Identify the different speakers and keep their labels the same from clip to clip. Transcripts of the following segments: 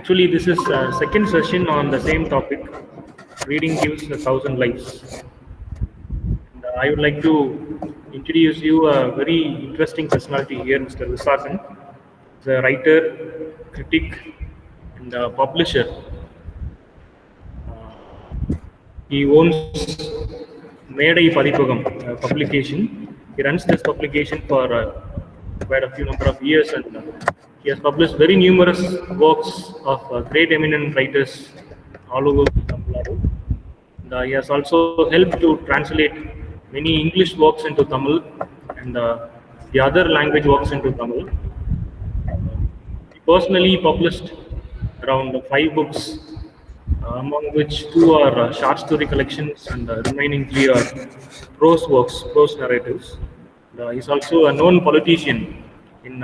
Speaker 1: Actually, this is second session on the same topic. Reading gives 1,000 lives. And, I would like to introduce you a very interesting personality here, Mr. Visakan. He's a writer, critic, and a publisher. He owns Medai Padipagam publication. He runs this publication for quite a few number of years, and he has published very numerous works of great eminent writers all over Tamil Nadu. And, he has also helped to translate many English works into Tamil and the other language works into Tamil. He personally published around 5 books, among which 2 are short story collections and the remaining 3 are prose works, prose narratives. He's also a known politician in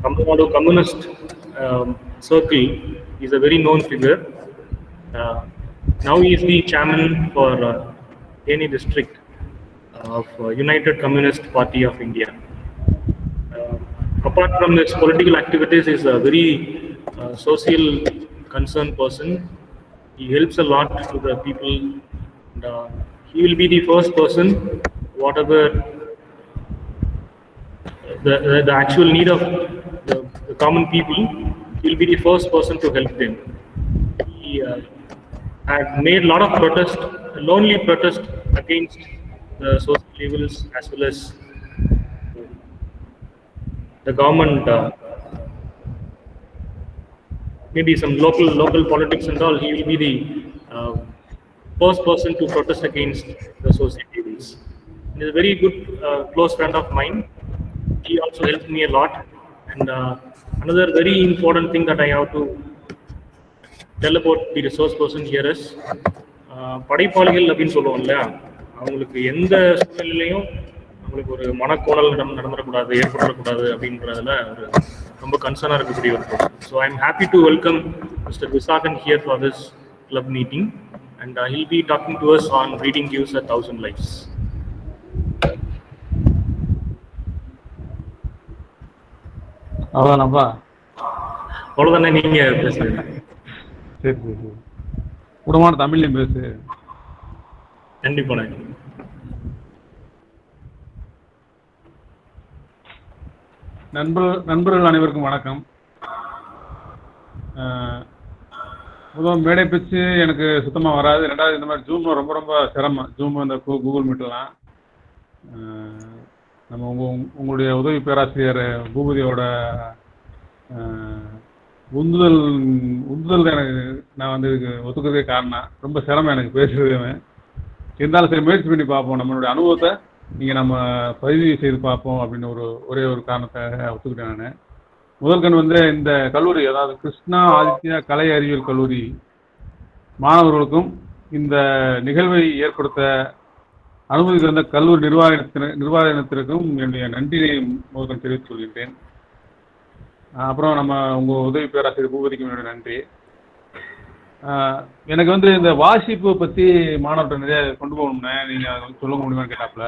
Speaker 1: Tamil Nadu communist circle. He's a very known figure. Now he is the chairman for Theni district of United Communist Party of India. Apart from his political activities, he is a very social concerned person. He helps a lot to the people. And, he will be the first person, whatever the actual need of the common people, he will be the first person to help them. He had made a lot of protest, lonely protest against the social evils as well as the government, maybe some local politics and all. He will be the first person to protest against the social evils. He is a very good close friend of mine. He also helped me a lot. And another very important thing that I have to tell about the resource person here is படைப்பாளிகள் அப்படின்னு சொல்லுவோம் இல்லையா, அவங்களுக்கு எந்த சூழ்நிலையிலையும் அவங்களுக்கு ஒரு மனக்கோணல் நடந்துடக்கூடாது, ஏற்படக்கூடாது அப்படின்றதுல ஒரு ரொம்ப கன்சர்னாக இருக்கக்கூடிய ஒரு person. So I am happy to welcome mister Visakan here for this club meeting, and he'll be talking to us on reading gives 1,000 lives.
Speaker 2: அவ்வளோதானப்பா?
Speaker 1: அவ்வளோதானே, நீங்க பேசுறீங்க?
Speaker 2: சரி சரி சரி, குடமான தமிழ்லையும் பேசு.
Speaker 1: கண்டிப்பா.
Speaker 2: நண்பர்கள் அனைவருக்கும் வணக்கம். முதல் மேடை பேச்சு எனக்கு சுத்தமாக வராது. 2வது இந்த மாதிரி ஜூம் ரொம்ப ரொம்ப சிரமம். ஜூம் இந்த கூகுள் மீட்லாம் நம்ம உங்களுடைய உதவி பேராசிரியர் பூபதியோட உந்துதல் எனக்கு நான் வந்து இதுக்கு ஒத்துக்கிறதே காரணம். ரொம்ப சிரமம் எனக்கு பேசுறது. இருந்தாலும் சரி, முயற்சி பண்ணி பார்ப்போம். நம்மளுடைய அனுபவத்தை நீங்கள் நம்ம பதிவு செய்து பார்ப்போம் அப்படின்னு ஒரே ஒரு காரணத்தாக ஒத்துக்கிட்டேன் நான். முதல் கண் வந்து இந்த கல்லூரி, அதாவது கிருஷ்ணா ஆதித்யா கலை அறிவியல் கல்லூரி மாணவர்களுக்கும் இந்த நிகழ்வை ஏற்படுத்த அனுமதி தந்த கல்லூரி நிர்வாகத்திற்கும் என்னுடைய நன்றியை முதல் தெரிவித்துக் கொள்கின்றேன். அப்புறம் நம்ம உங்கள் உதவி பேராசிரியர் பூபதிக்கும் என்னுடைய நன்றி. எனக்கு வந்து இந்த வாசிப்பை பற்றி மாணவர்கிட்ட நிறைய கொண்டு போகணும்னே, நீங்கள் சொல்ல முடியுமான்னு கேட்டாப்புல.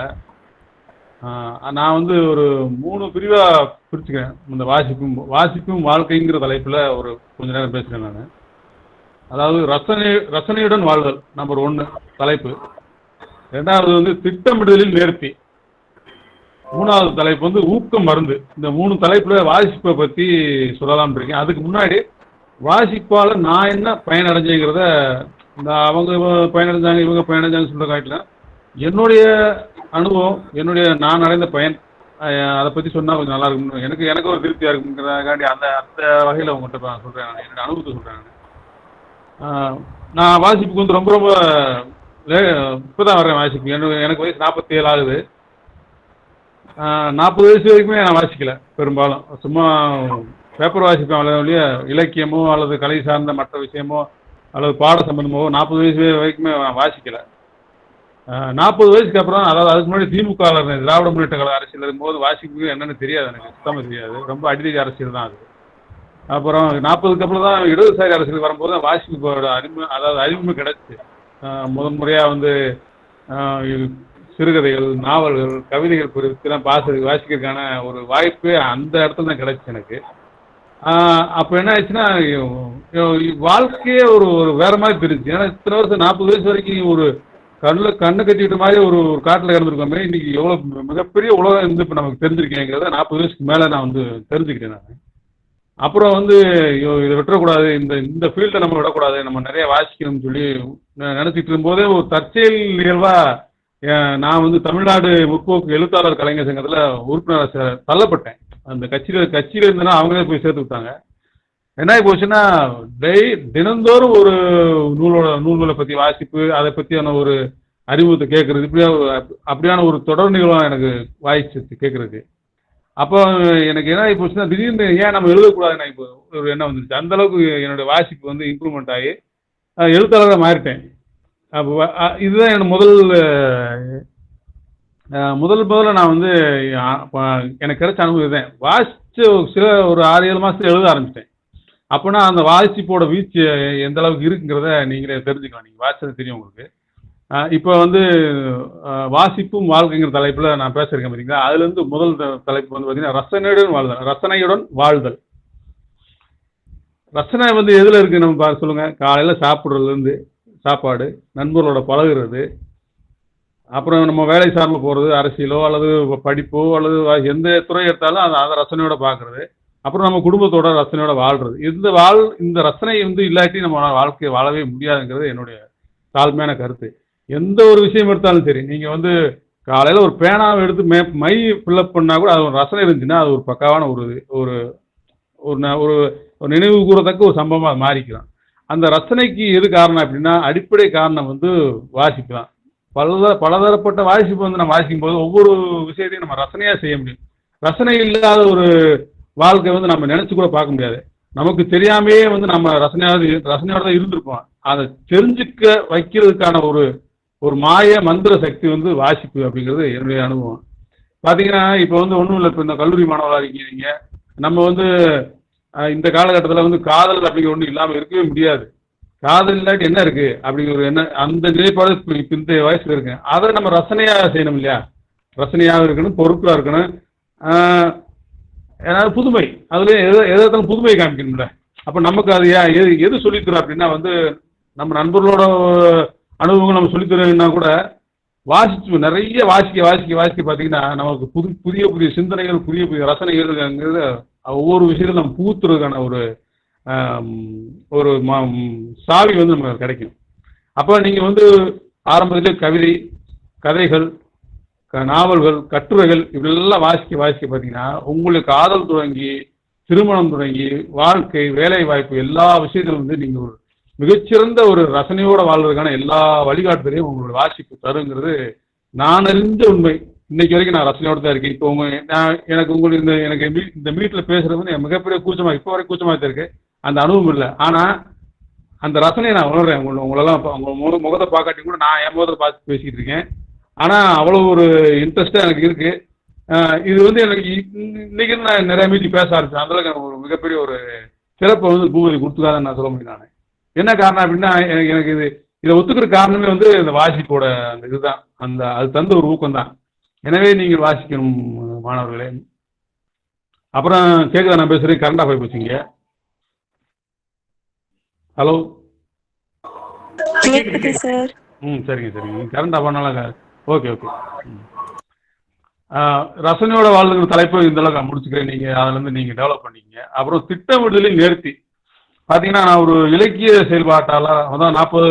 Speaker 2: நான் வந்து ஒரு 3 பிரிவாக பிரிச்சுக்கிறேன். இந்த வாசிப்பும் வாழ்க்கைங்கிற தலைப்பில் ஒரு கொஞ்ச நேரம் பேசுகிறேன் நான். அதாவது ரசனையுடன் வாழ்தல் நம்பர் 1 தலைப்பு. 2வது வந்து திட்டமிடுதலில் நேர்த்தி. 3வது தலைப்பு வந்து ஊக்கம் மருந்து. இந்த 3 தலைப்பில் வாசிப்பை பற்றி சொல்லலாம்னு இருக்கேன். அதுக்கு முன்னாடி வாசிப்பால் நான் என்ன பயனடைஞ்சேங்கிறத, இந்த அவங்க பயனடைஞ்சாங்க இவங்க பயனடைஞ்சாங்கன்னு சொல்கிற காட்டில் என்னுடைய அனுபவம், நான் அடைந்த பயன், அதை பற்றி சொன்னால் கொஞ்சம் நல்லா இருக்கும். எனக்கு ஒரு திருப்தியாக இருக்குங்கிறதுக்காண்டி அந்த வகையில் உங்கள்கிட்ட சொல்கிறேன். நான் என்னோடய அனுபவத்தை சொல்கிறேன். நான் வாசிப்புக்கு வந்து ரொம்ப ரொம்ப இப்போ தான் வர்றேன் வாசிப்பு. எனக்கு வயசு 47 ஆகுது. 40 வயசு வரைக்குமே நான் வாசிக்கலை. பெரும்பாலும் சும்மா பேப்பர் வாசிப்பேன். அவ்வளோ இலக்கியமோ அல்லது கலை சார்ந்த மற்ற விஷயமோ அல்லது பாட சம்பந்தமோ 40 வயசு வரைக்குமே நான் வாசிக்கலை. 40 வயசுக்கு அப்புறம், அதாவது அதுக்கு முன்னாடி திமுகவில் இருந்தேன், திராவிட முன்னேற்ற கழக அரசியல் இருக்கும்போது வாசிப்பு என்னென்னு தெரியாது எனக்கு, சுத்தமாக தெரியாது. ரொம்ப அடிதடி அரசியல் தான் அது. அப்புறம் 40க்கு அப்புறம் தான் இடதுசாரி அரசியல் வரும்போது வாசிப்போட அறிமுகம் கிடைச்சி முதன்முறையாக வந்து சிறுகதைகள், நாவல்கள், கவிதைகள் குறித்துலாம் வாசிக்கிறதுக்கான ஒரு வாய்ப்பு அந்த இடத்துல தான் கிடைச்சி எனக்கு. அப்போ என்ன ஆயிடுச்சுன்னா வாழ்க்கையே ஒரு ஒரு வேற மாதிரி தெரிஞ்சு. ஏன்னா இத்தனை வருஷம் 40 வயசு வரைக்கும் ஒரு கண்ணை கட்டிக்கிட்ட மாதிரி ஒரு ஒரு காட்டில் கிடந்திருக்கோமே, இன்னைக்கு எவ்வளோ மிகப்பெரிய உலகம் வந்து இப்போ நமக்கு தெரிஞ்சிருக்கேங்கிறத 40 வயசுக்கு மேலே நான் வந்து தெரிஞ்சுக்கிட்டேன் நான். அப்புறம் வந்து இதை விட்டுறக்கூடாது, இந்த இந்த ஃபீல்டை நம்ம விடக்கூடாது, நம்ம நிறைய வாசிக்கணும்னு சொல்லி நினச்சிட்டு இருக்கும்போதே ஒரு தற்செயல் நிகழ்வாக நான் வந்து தமிழ்நாடு முற்போக்கு எழுத்தாளர் கலைஞர் சங்கத்தில் உறுப்பினராக தள்ளப்பட்டேன். அந்த கட்சியில் இருந்தேன்னா அவங்களே போய் சேர்த்து விட்டாங்க. என்ன போச்சுன்னா தினந்தோறும் ஒரு நூல்களை பற்றி வாசிப்பு, அதை பற்றியான ஒரு அறிமுகத்தை கேட்கறது, அப்படியான ஒரு தொடர் நிகழ்வாக எனக்கு வாய்ச்சி கேட்கறதுக்கு. அப்போ எனக்கு என்ன ஆகி போச்சுன்னா திடீர்னு ஏன் நம்ம எழுதக்கூடாதுன்னு இப்போ ஒரு எண்ணம் வந்துருச்சு. அந்த அளவுக்கு என்னுடைய வாசிப்பு வந்து இம்ப்ரூவ்மெண்ட் ஆகி எழுத்தாளராக மாறிட்டேன். அப்போ இதுதான் என்னோட முதல்ல நான் வந்து எனக்கு கிடைச்ச அனுபவம் இதுதான். வாசிச்சு ஒரு 6-7 மாதத்துல எழுத ஆரம்பிச்சிட்டேன். அப்போனா அந்த வாசிப்போட வீச்சு எந்த அளவுக்கு இருக்குங்கிறத நீங்களே தெரிஞ்சுக்கலாம். நீங்கள் வாசிச்சது தெரியும் உங்களுக்கு. இப்போ வந்து வாசிப்பும் வாழ்க்கைங்கிற தலைப்பில் நான் பேசுகிறேன் பார்த்தீங்களா. அதுலேருந்து முதல் தலைப்பு வந்து பார்த்தீங்கன்னா ரசனையுடன் வாழ்தல். ரசனை வந்து எதில் இருக்குது நம்ம சொல்லுங்கள். காலையில் சாப்பிட்றதுலேருந்து சாப்பாடு, நண்பர்களோட பழகுறது, அப்புறம் நம்ம வேலை சார்ந்து போகிறது, அரசியலோ அல்லது படிப்போ அல்லது எந்த துறை எடுத்தாலும் அதை ரசனையோட பார்க்குறது, அப்புறம் நம்ம குடும்பத்தோட ரசனையோட வாழ்கிறது. இந்த ரசனை வந்து இல்லாட்டி நம்ம வாழ்க்கையை வாழவே முடியாதுங்கிறது என்னுடைய தாழ்மையான கருத்து. எந்த ஒரு விஷயம் எடுத்தாலும் சரி, நீங்கள் வந்து காலையில் ஒரு பேனாவை எடுத்து மை ஃபில்லப் பண்ணால் கூட அது ஒரு ரசனை இருந்துச்சுன்னா அது ஒரு பக்காவான ஒரு ஒரு நினைவு கூறத்தக்க ஒரு சம்பவமாக மாறிக்கலாம். அந்த ரசனைக்கு எது காரணம் அப்படின்னா அடிப்படை காரணம் வந்து வாசிப்பு தான். பலதரப்பட்ட வாசிப்பு வந்து நம்ம வாசிக்கும் போது ஒவ்வொரு விஷயத்தையும் நம்ம ரசனையாக செய்ய முடியும். ரசனை இல்லாத ஒரு வாழ்க்கை வந்து நம்ம நினச்சி கூட பார்க்க முடியாது. நமக்கு தெரியாமையே வந்து நம்ம ரசனையோட தான் இருந்திருப்போம். அதை தெரிஞ்சுக்க வைக்கிறதுக்கான ஒரு மாய மந்திர சக்தி வந்து வாசிப்பு அப்படிங்கிறது என்னுடைய அனுபவம். பார்த்தீங்கன்னா இப்போ வந்து ஒன்றும் இல்லை. இப்போ இந்த கல்லூரி மாணவராக இருக்கீங்க, நம்ம வந்து இந்த காலகட்டத்தில் வந்து காதல் அப்படிங்கிற ஒன்றும் இல்லாமல் இருக்கவே முடியாது. காதல் இல்லாட்டி என்ன இருக்குது அப்படிங்கிற அந்த நிலைப்பாடு இப்போ இந்த வயசில் இருக்கு. அதை நம்ம ரசனையாக செய்யணும் இல்லையா. ரசனையாக இருக்கணும், பொறுப்பாக இருக்கணும். ஏன்னா புதுமை, அதுலேயே எதாலும் புதுமை காமிக்கணும்ல. அப்போ நமக்கு அது எது சொல்லித்தரோம் அப்படின்னா வந்து நம்ம நண்பர்களோட அனுபவங்கள் நம்ம சொல்லித்தரோம்னா கூட நிறைய வாசிக்க பார்த்தீங்கன்னா நமக்கு புதிய சிந்தனைகள், புதிய ரசனைகள்ங்கிறது ஒவ்வொரு விஷயத்தையும் நம்ம பூத்துறதுக்கான ஒரு சாவி வந்து நமக்கு கிடைக்கும். அப்போ நீங்கள் வந்து ஆரம்பத்திலே கவிதை, கதைகள், நாவல்கள், கட்டுரைகள் இப்படிலாம் வாசிக்க பார்த்தீங்கன்னா உங்களுக்கு காதல் தொடங்கி திருமணம் தொடங்கி வாழ்க்கை, வேலை வாய்ப்பு எல்லா விஷயத்திலும் வந்து நீங்கள் ஒரு மிகச்சிறந்த ஒரு ரசனையோட வாழ்றதுக்கான எல்லா வழிகாட்டுதலையும் உங்களோட வாசிப்பு தருங்கிறது நான் அறிஞ்ச உண்மை. இன்னைக்கு வரைக்கும் நான் ரசனையோடு தான் இருக்கேன். இப்போ எனக்கு இந்த மீட்டில் பேசுறது வந்து மிகப்பெரிய கூச்சமாக, இப்போ வரைக்கும் கூச்சமாக தான் இருக்கு. அந்த அனுபவம் இல்லை. ஆனால் அந்த ரசனையை நான் உணர்றேன். உங்களெல்லாம் உங்கள் முகத்தை பார்க்காட்டி கூட நான் என் முகத்தை பார்த்து பேசிக்கிட்டு இருக்கேன். ஆனால் அவ்வளோ ஒரு இன்ட்ரெஸ்டாக எனக்கு இருக்குது. இது வந்து எனக்கு இன்னைக்கு நான் நிறைய மீட்டிங் பேச ஆரம்பிச்சேன். அந்தளவுக்கு எனக்கு ஒரு மிகப்பெரிய ஒரு சிறப்பை வந்து பூமதி கொடுத்துக்காதுன்னு நான் சொல்ல முடியும். நான் என்ன காரணம் அப்படின்னா எனக்கு இதை ஒத்துக்கிற காரணமே வந்து இந்த வாசிப்போட அந்த இதுதான், அது தந்த ஒரு ஊக்கம் தான். எனவே நீங்கள் வாசிக்கணும் மாணவர்களே. அப்புறம் கேட்குதா நான் பேசுகிறேன்? கரண்ட் ஆஃப் ஆகி போச்சுங்க. ஹலோ, சரிங்க. கரண்ட் ஆஃப் ஆனால ஓகே. ரசனையோட வாழ்கிற தலைப்பு இந்த அளவுக்கு நான் முடிச்சுக்கிறேன். நீங்கள் அதுலேருந்து நீங்கள் டெவலப் பண்ணிக்கிங்க. அப்புறம் திட்டமிடுதலில் நேர்த்தி. பார்த்தீங்கன்னா நான் ஒரு இலக்கிய செயல்பாட்டாளர். அதான் 40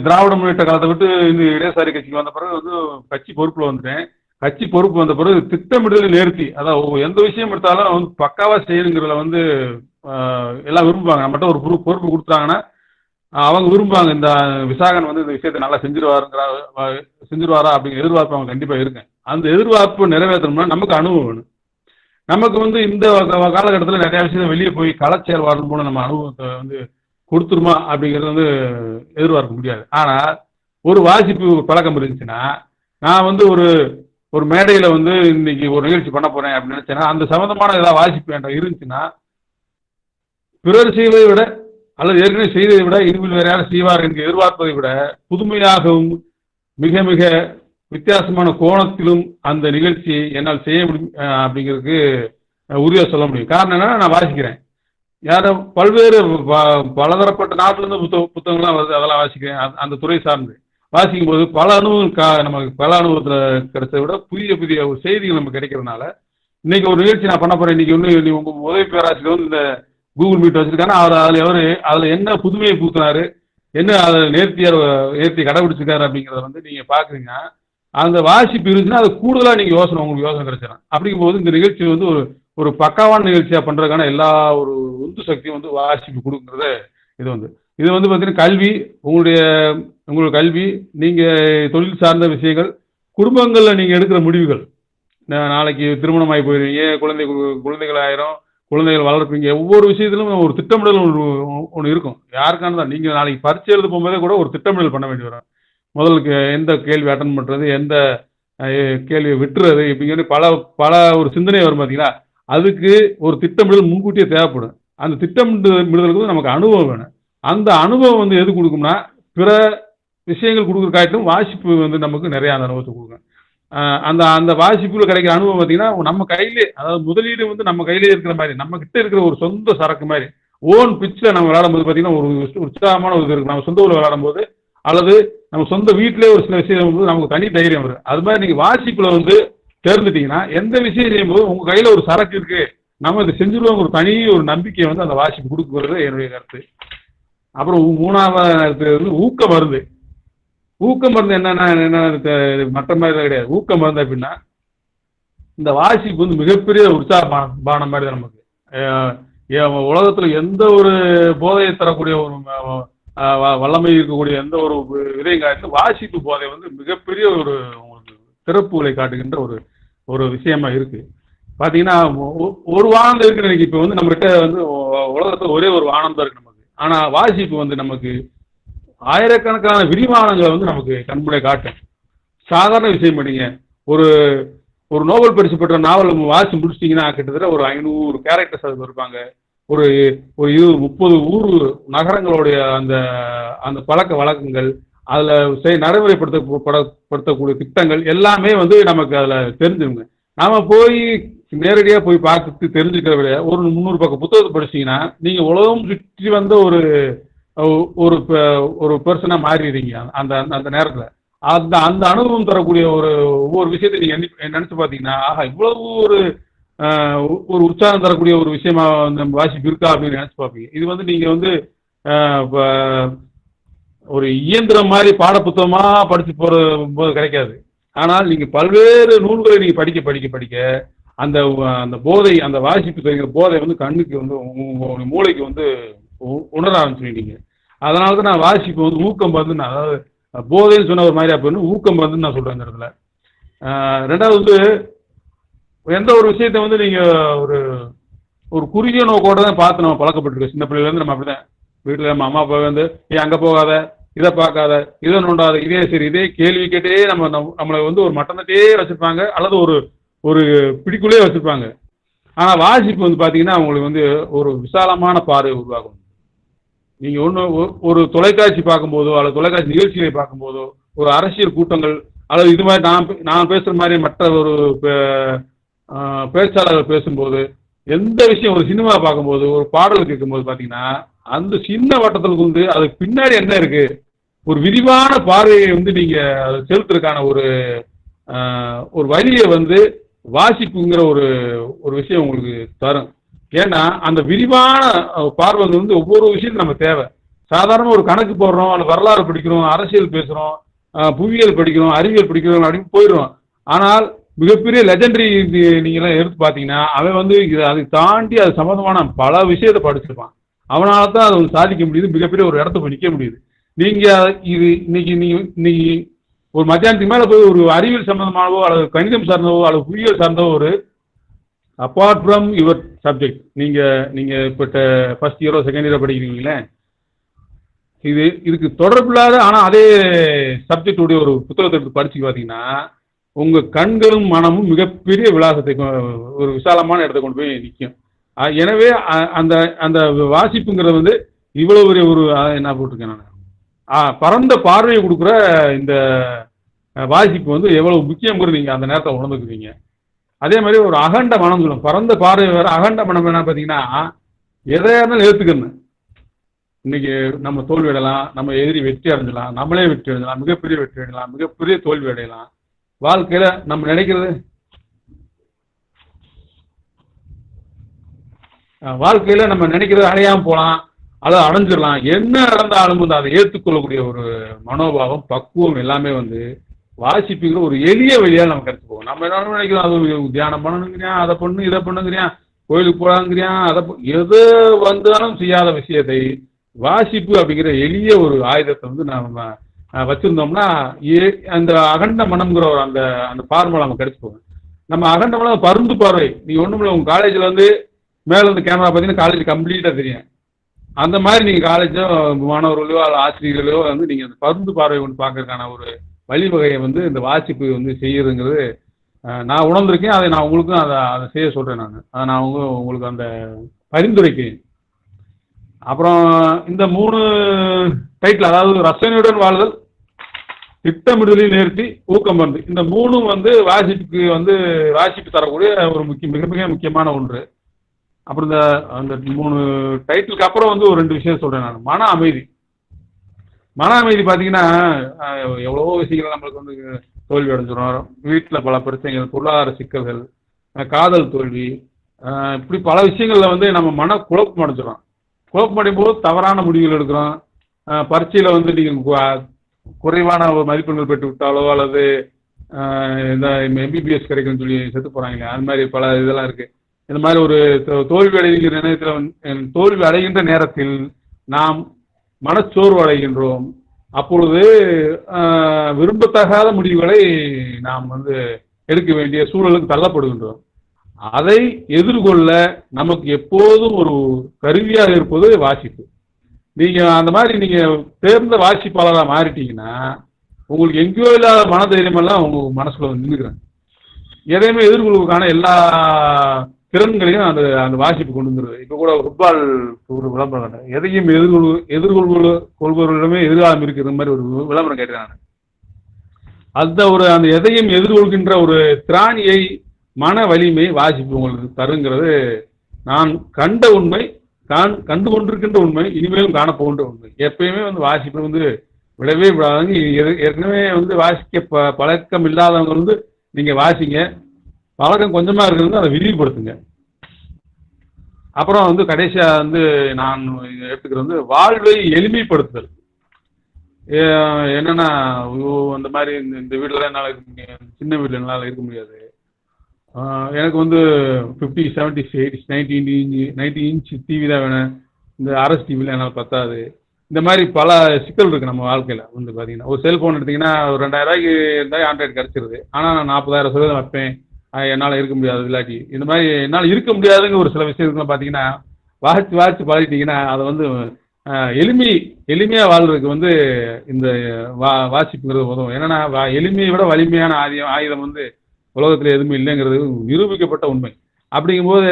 Speaker 2: திராவிட முன்னேற்ற காலத்தை விட்டு இந்த இடதுசாரி கட்சிக்கு வந்த பிறகு வந்து கட்சி பொறுப்பில் வந்துட்டேன். கட்சி பொறுப்பு வந்த பிறகு திட்டமிடுதல் நேர்த்தி, அதான் எந்த விஷயம் எடுத்தாலும் வந்து பக்காவாக செய்யணுங்கிறத வந்து எல்லாம் விரும்புவாங்க. நம்மகிட்ட ஒரு பொறுப்பு கொடுத்தாங்கன்னா அவங்க விரும்புவாங்க. இந்த விசாகன் வந்து இந்த விஷயத்தை நல்லா செஞ்சிருவாரா அப்படிங்கிற எதிர்பார்ப்பு அவங்க கண்டிப்பாக இருக்குங்க. அந்த எதிர்பார்ப்பு நிறைவேற்றணும்னா நமக்கு அனுபவம் வேணும். நமக்கு வந்து இந்த காலகட்டத்தில் நிறைய விஷயம் வெளியே போய் களச்செயல்பாடு போல நம்ம அனுபவத்தை வந்து கொடுத்துருமா அப்படிங்கிறது வந்து எதிர்பார்க்க முடியாது. ஆனால் ஒரு வாசிப்பு பழக்கம் இருந்துச்சுன்னா, நான் வந்து ஒரு மேடையில் வந்து இன்னைக்கு ஒரு நிகழ்ச்சி பண்ண போறேன் அப்படின்னு நினைச்சேன்னா அந்த சம்மந்தமான ஏதாவது வாசிப்பு என்ற இருந்துச்சுன்னா பிறர் செய்வதை விட அல்லது ஏற்கனவே செய்ததை விட இனிமேல் வேற யாரும் செய்வார் என்று எதிர்பார்ப்பதை விட புதுமையாகவும் மிக மிக வித்தியாசமான கோணத்திலும் அந்த நிகழ்ச்சியை என்னால் செய்ய முடியும் அப்படிங்கிறதுக்கு உறுதியாக சொல்ல முடியும். காரணம் என்னன்னா, நான் வாசிக்கிறேன். யாரும் பல்வேறு பலதரப்பட்ட நாட்டிலேருந்து புத்தகங்கள்லாம் வருது, அதெல்லாம் வாசிக்கிறேன். அந்த துறை சார்ந்து வாசிக்கும் போது பல அனுபவங்கள் நமக்கு பல அனுபவத்தில் கிடைச்சதை விட புதிய புதிய ஒரு செய்திகள் நமக்கு கிடைக்கிறதுனால, இன்னைக்கு ஒரு நிகழ்ச்சி நான் பண்ண போறேன். இன்னைக்கு ஒன்று உங்கள் உதவி பேராசிரியர் வந்து இந்த கூகுள் மீட் வச்சிருக்காங்க. அதில் என்ன புதுமையை பூத்தினாரு, என்ன அதில் நேர்த்தி கடைபிடிச்சிருக்காரு அப்படிங்கிறத வந்து நீங்கள் பார்க்குறீங்கன்னா, அந்த வாசிப்பு இருந்துச்சுன்னா அது கூடுதலாக நீங்கள் உங்களுக்கு யோசனை கிடைச்சிடும். அப்படிங்கும்போது இந்த நிகழ்ச்சி வந்து ஒரு பக்காவான நிகழ்ச்சியாக பண்ணுறதுக்கான எல்லா ஒரு உந்து சக்தியும் வந்து வாசிப்பு கொடுக்குறத இது வந்து பார்த்தீங்கன்னா உங்களுடைய கல்வி, நீங்கள் தொழில் சார்ந்த விஷயங்கள், குடும்பங்களில் நீங்கள் எடுக்கிற முடிவுகள், நாளைக்கு திருமணமாகி போயிருவீங்க, குழந்தைகள் ஆயிரும், குழந்தைகள் வளர்ப்பீங்க, ஒவ்வொரு விஷயத்திலும் ஒரு திட்டமிடல் ஒன்று இருக்கும். யாருக்கான தான் நீங்கள் நாளைக்கு பரீட்சை எழுத போகும்போதே கூட ஒரு திட்டமிடல் பண்ண வேண்டி வரும். முதலுக்கு எந்த கேள்வி அட்டன் பண்ணுறது, எந்த கேள்வியை விட்டுறது, இப்படிங்கிற பல ஒரு சிந்தனை வரும் பார்த்தீங்களா. அதுக்கு ஒரு திட்டமிடல் முன்கூட்டியே தேவைப்படும். அந்த திட்டமிடுதலுக்கு நமக்கு அனுபவம் வேணும். அந்த அனுபவம் வந்து எது கொடுக்கும்னா, பிற விஷயங்கள் கொடுக்குற காட்டிலும் வாசிப்பு வந்து நமக்கு நிறைய அந்த அனுபவத்தை கொடுக்கும். அந்த வாசிப்புல கிடைக்கிற அனுபவம் பார்த்தீங்கன்னா, நம்ம கையிலே, அதாவது முதலீடு வந்து நம்ம கையிலே இருக்கிற மாதிரி, நம்ம கிட்ட இருக்கிற ஒரு சொந்த சரக்கு மாதிரி, ஓன் பிச்சில் நம்ம விளையாடும் போது பார்த்தீங்கன்னா ஒரு உற்சாகமான ஒரு இது இருக்கு. நம்ம சொந்த ஊரில் விளையாடும் போது, அல்லது நம்ம சொந்த வீட்டிலே ஒரு சில விஷயம் வந்து நமக்கு தனி தைரியம் வரும். அது மாதிரி நீங்கள் வாசிப்புல வந்து தேர்ந்துட்டீங்கன்னா, எந்த விஷயம் செய்யும்போது உங்கள் கையில் ஒரு சரக்கு இருக்கு, நம்ம இதை செஞ்சுருவோம், ஒரு தனி ஒரு நம்பிக்கையை வந்து அந்த வாசிப்பு கொடுக்குறது என்னுடைய கருத்து. அப்புறம் மூணாவது வந்து ஊக்க மருந்து. ஊக்க மருந்து என்ன மற்ற மாதிரி கிடையாது. ஊக்க மருந்து அப்படின்னா, இந்த வாசிப்பு வந்து மிகப்பெரிய உற்சாகமான மாதிரி தான் நமக்கு. உலகத்தில் எந்த ஒரு போதையை தரக்கூடிய ஒரு வல்லமை இருக்கக்கூடிய எந்த ஒரு விதையும் காட்டிலும் வாசிப்பு போதை வந்து மிகப்பெரிய ஒரு உங்களுக்கு சிறப்புகளை காட்டுகின்ற ஒரு விஷயமா இருக்கு. பார்த்தீங்கன்னா, ஒரு வானம் இருக்கு எனக்கு. இப்போ வந்து நம்மகிட்ட வந்து உலகத்தில் ஒரே ஒரு வானம் தான் இருக்கு நமக்கு. ஆனால் வாசிப்பு வந்து நமக்கு ஆயிரக்கணக்கான விரிவானங்களை வந்து நமக்கு கண்முறை காட்டும். சாதாரண விஷயம் பண்ணிங்க, ஒரு நோபல் பரிசு பெற்ற நாவல் வாசி முடிச்சிட்டிங்கன்னா கிட்டத்தட்ட ஒரு 500 கேரக்டர்ஸ் அது இருப்பாங்க. ஒரு 20-30 ஊர் நகரங்களுடைய அந்த பழக்க வழக்கங்கள், அதில் நடைமுறைப்படுத்தக்கூடிய திட்டங்கள் எல்லாமே வந்து நமக்கு அதில் தெரிஞ்சுங்க. நாம் போய் நேரடியாக போய் பார்த்து தெரிஞ்சுக்கிற விட ஒரு 300 பக்கம் புத்தகத்தை படிச்சிங்கன்னா நீங்கள் உலகம் சுற்றி வந்த ஒரு பர்சனாக மாறிடுறீங்க அந்த நேரத்தில். அந்த அனுபவம் தரக்கூடிய ஒவ்வொரு விஷயத்தை நீங்கள் நினச்சி பார்த்தீங்கன்னா, ஆஹா இவ்வளவு ஒரு உற்சாகம் தரக்கூடிய ஒரு விஷயமா நம்ம வாசிப்பு இருக்கா அப்படின்னு நினச்சி பார்ப்பீங்க. இது வந்து நீங்கள் வந்து ஒரு இயந்திரம் மாதிரி பாடப்புத்தகமாக படித்து போது கிடைக்காது. ஆனால் நீங்கள் பல்வேறு நூல்களை நீங்கள் படிக்க அந்த போதை, அந்த வாசிப்பு தெரிகிற போதை வந்து கண்ணுக்கு வந்து உங்கள் மூளைக்கு வந்து உணர ஆரம்பிச்சுட்டீங்க. அதனால தான் நான் வாசிப்பு வந்து ஊக்கம் வந்து, அதாவது போதைன்னு சொன்ன ஒரு மாதிரியா போயிடணும், ஊக்கம் வந்து நான் சொல்கிறேன் இந்த இடத்துல. ரெண்டாவது வந்து, எந்த ஒரு விஷயத்தை வந்து நீங்கள் ஒரு குறுகிய நோக்கோட தான் பார்த்து நம்ம பழக்கப்பட்டிருக்கோம். சின்ன பிள்ளைலேருந்து நம்ம அப்படி தான் வீட்டில் நம்ம அம்மா அப்பா வந்து அங்கே போகாத, இதை பார்க்காத, இதை நோண்டாத, இதே சரி, இதே கேள்வி கேட்டே நம்மளை வந்து ஒரு மட்டனத்தையே வச்சுருப்பாங்க, அல்லது ஒரு பிடிக்குள்ளே வச்சுருப்பாங்க. ஆனால் வாசிப்பு வந்து பார்த்தீங்கன்னா அவங்களுக்கு வந்து ஒரு விசாலமான பார்வை உருவாகும். நீங்கள் ஒரு தொலைக்காட்சி பார்க்கும்போதோ, அல்லது தொலைக்காட்சி நிகழ்ச்சிகளை பார்க்கும்போதோ, ஒரு அரசியல் கூட்டங்கள், அல்லது இது மாதிரி நான் பேசுகிற மாதிரி மற்ற ஒரு பேச்சாளர்கள் பேசும்போது, எந்த விஷயம், ஒரு சினிமா பார்க்கும்போது, ஒரு பாடல் கேட்கும்போது பார்த்தீங்கன்னா, அந்த சின்ன வட்டத்தில் வந்து அதுக்கு பின்னாடி என்ன இருக்கு, ஒரு விரிவான பார்வையை வந்து நீங்கள் அதை செலுத்துறதுக்கான ஒரு வழியை வந்து வாசிப்புங்கிற ஒரு விஷயம் உங்களுக்கு தரும். ஏன்னா அந்த விரிவான பார்வை வந்து ஒவ்வொரு விஷயத்தையும் நம்ம தேவை. சாதாரண ஒரு கணக்கு போடுறோம், அல்லது வரலாறு படிக்கிறோம், அரசியல் பேசுகிறோம், புவியியல் படிக்கிறோம், அறிவியல் படிக்கிறோம் அப்படின்னு போயிடுறோம். ஆனால் மிகப்பெரிய லெஜண்டரி நீங்களாம் எடுத்து பார்த்தீங்கன்னா, அவன் வந்து அதை தாண்டி அது சம்மந்தமான பல விஷயத்தை படிச்சிருப்பான். அவனால தான் அதை வந்து சாதிக்க முடியுது, மிகப்பெரிய ஒரு இடத்த போய் நிற்க முடியுது. நீங்கள் இன்னைக்கு ஒரு மத்தியானத்துக்கு மேலே போய் ஒரு அறிவியல் சம்பந்தமானவோ, அல்லது கணிதம் சார்ந்தவோ, அல்லது புவியியல் சார்ந்தவோ, அப்பார்ட் ஃப்ரம் யுவர் சப்ஜெக்ட், நீங்கள் இப்போ ஃபர்ஸ்ட் இயரோ செகண்ட் இயரோ படிக்கிறீங்களே, இதுக்கு தொடர்பில்லாத ஆனால் அதே சப்ஜெக்டுடைய ஒரு புத்தகத்தை எடுத்து படிச்சு பார்த்தீங்கன்னா, உங்கள் கண்களும் மனமும் மிகப்பெரிய விலாசத்தை, ஒரு விசாலமான இடத்தை கொண்டு போய் நிற்கும். எனவே அந்த வாசிப்புங்கிறது வந்து இவ்வளோ ஒரு என்ன போட்டிருக்கேன் நான், பரந்த பார்வையை கொடுக்குற இந்த வாசிப்பு வந்து எவ்வளவு முக்கியங்கிறது நீங்கள் அந்த நேரத்தை உணர்ந்துக்குவீங்க. அதே மாதிரி ஒரு அகண்ட மனம் சொல்லும். பரந்த பார்வை வேற, அகண்ட மனம் என்ன பார்த்தீங்கன்னா எதையா இருந்தாலும் ஏற்றுக்கணும். இன்னைக்கு நம்ம தோல்வி அடையலாம், நம்ம எதிரி வெற்றி அடைஞ்சலாம், நம்மளே வெற்றி அடைஞ்சலாம், மிகப்பெரிய வெற்றி அடையலாம், மிகப்பெரிய தோல்வி அடையலாம். வாழ்க்கையில நம்ம நினைக்கிறது, வாழ்க்கையில நம்ம நினைக்கிறது அடையாம போகலாம், அதை அடைஞ்சிடலாம். என்ன நடந்தாலும் வந்து அதை ஏற்றுக்கொள்ளக்கூடிய ஒரு மனோபாவம், பக்குவம் எல்லாமே வந்து வாசிப்புங்கிற ஒரு எளிய வழியா நம்ம கருத்து போகும். நம்ம என்ன நினைக்கிறோம், அது தியானம் பண்ணணுங்கிறியா, அதை பண்ணு இதை பண்ணுங்கிறியா, கோயிலுக்கு போலாங்கிறியா, அதை எது வந்தாலும் செய்யாத விஷயத்தை வாசிப்பு அப்படிங்கிற எளிய ஒரு ஆயுதத்தை வந்து நம்ம வச்சிருந்தோம்னா அந்த அகண்ட மனம்ங்கிற ஒரு அந்த அந்த பார்முலா நம்ம கிடைச்சு போகும். நம்ம அகண்ட மனம் பருந்து பார்வை. நீங்க ஒண்ணும் இல்லை, உங்க காலேஜ்ல வந்து மேல இருந்து கேமரா பார்த்தீங்கன்னா காலேஜ் கம்ப்ளீட்டா தெரியும். அந்த மாதிரி நீங்க காலேஜோ மாணவர்களோ ஆசிரியர்களோ வந்து நீங்க அந்த பருந்து பார்வை ஒன்று பார்க்கறதுக்கான ஒரு வழிவகையை வந்து இந்த வாசிப்பு வந்து செய்யறதுங்கிறது நான் உணர்ந்திருக்கேன். அதை நான் உங்களுக்கும் அதை செய்ய சொல்றேன். அதை நான் உங்களுக்கு அந்த பரிந்துரைக்கிறேன். அப்புறம் இந்த 3 டைட்டில், அதாவது ரசனையுடன் வாழ்தல், திட்டமிடுதலில் நேர்த்தி, ஊக்கம் மருந்து, இந்த 3 வந்து வாசிப்புக்கு வந்து வாசிப்பு தரக்கூடிய ஒரு மிக மிக முக்கியமான ஒன்று. அப்புறம் இந்த அந்த 3 டைட்டிலுக்கு அப்புறம் வந்து ஒரு 2 விஷயம் சொல்றேன் நான். மன அமைதி. மன அமைதி பார்த்தீங்கன்னா எவ்வளவோ விஷயங்கள் நம்மளுக்கு வந்து தோல்வி அடைஞ்சிடும். வீட்டில் பல பிரச்சனைகள், பொருளாதார சிக்கல்கள், காதல் தோல்வி, இப்படி பல விஷயங்கள்ல வந்து நம்ம மன குழப்பம் அடைஞ்சிடும். குழப்பம் அடையும் போது தவறான முடிவுகள் எடுக்கிறோம். பரீட்சையில் வந்து நீங்கள் குறைவான மதிப்பெண்கள் பெற்று விட்டாலோ அல்லது இந்த எம்பிபிஎஸ் கிடைக்குன்னு சொல்லி செத்து போகிறாங்க, அது மாதிரி பல இதெல்லாம் இருக்குது. இந்த மாதிரி ஒரு தோல்வி அடைகின்ற நேரத்தில், தோல்வி அடைகின்ற நேரத்தில் நாம் மனச்சோர்வு அடைகின்றோம். அப்பொழுது விரும்பத்தகாத முடிவுகளை நாம் வந்து எடுக்க வேண்டிய சூழலுக்கு தள்ளப்படுகின்றோம். அதை எதிர்கொள்ள நமக்கு எப்போதும் ஒரு கருவியாக இருப்பது வாசிப்பு. நீங்க அந்த மாதிரி நீங்க தேர்ந்த வாசிப்பாளராக மாறிட்டீங்கன்னா உங்களுக்கு எங்கேயோ இல்லாத மனதைரியம் எல்லாம் உங்க மனசுல நின்றுக்கிறேன். எதையுமே எதிர்கொள்வதற்கான எல்லா திறன்களையும் அந்த அந்த வாசிப்பு கொண்டு வந்துருது. இப்போ கூட ஃபுட்பால் ஒரு விளம்பரம், எதையும் கொள்பவர்களிடமே எதிர்காலம் இருக்கிற மாதிரி ஒரு விளம்பரம் கேட்டுறாங்க. அந்த எதையும் எதிர்கொள்கின்ற ஒரு திராணியை, மன வலிமை வாசிப்பு உங்களுக்கு தருங்கிறது நான் கண்ட உண்மை, கண்டு கொண்டிருக்கின்ற உண்மை, இனிமேலும் காணப்போகின்ற உண்மை. எப்பயுமே வந்து வாசிப்பு வந்து விடவே விடாதவங்க. ஏற்கனவே வந்து வாசிக்க பழக்கம் இல்லாதவங்க வந்து நீங்க வாசிங்க. பழக்கம் கொஞ்சமா இருக்கிறது அதை விரிவுபடுத்துங்க. அப்புறம் வந்து கடைசியா வந்து நான் எடுத்துக்கிறது வந்து வாழ்வை எளிமைப்படுத்துதல். என்னன்னா அந்த மாதிரி இந்த வீட்டில் என்னால் இருக்க முடியாது, சின்ன வீட்டில் என்னால் இருக்க முடியாது, எனக்கு வந்து 50, 70, 80, 90 இன்ச் டிவி தான் வேணும், இந்த அரசு டிவியில் என்னால் பத்தாது. இந்த மாதிரி பல சிக்கல் இருக்குது நம்ம வாழ்க்கையில். வந்து பார்த்தீங்கன்னா ஒரு செல்ஃபோன் எடுத்திங்கன்னா ஒரு 2000 ரூபாய்க்கு இருந்தால் ஆண்ட்ராய்டு கிடச்சிருது. ஆனால் நான் 40,000 வைப்பேன், என்னால் இருக்க முடியாது. இல்லாட்டி இந்த மாதிரி என்னால் இருக்க முடியாதுங்க ஒரு சில விஷயத்துக்குலாம் பார்த்தீங்கன்னா வாசித்து பழகிட்டீங்கன்னா அதை வந்து எளிமையாக வாழ்றதுக்கு வந்து இந்த வாசிப்புங்கிறது உதவும். ஏன்னா எளிமையை விட வலிமையான ஆயுதம் வந்து உலகத்தில் எதுவுமே இல்லைங்கிறது நிரூபிக்கப்பட்ட உண்மை. அப்படிங்கும்போது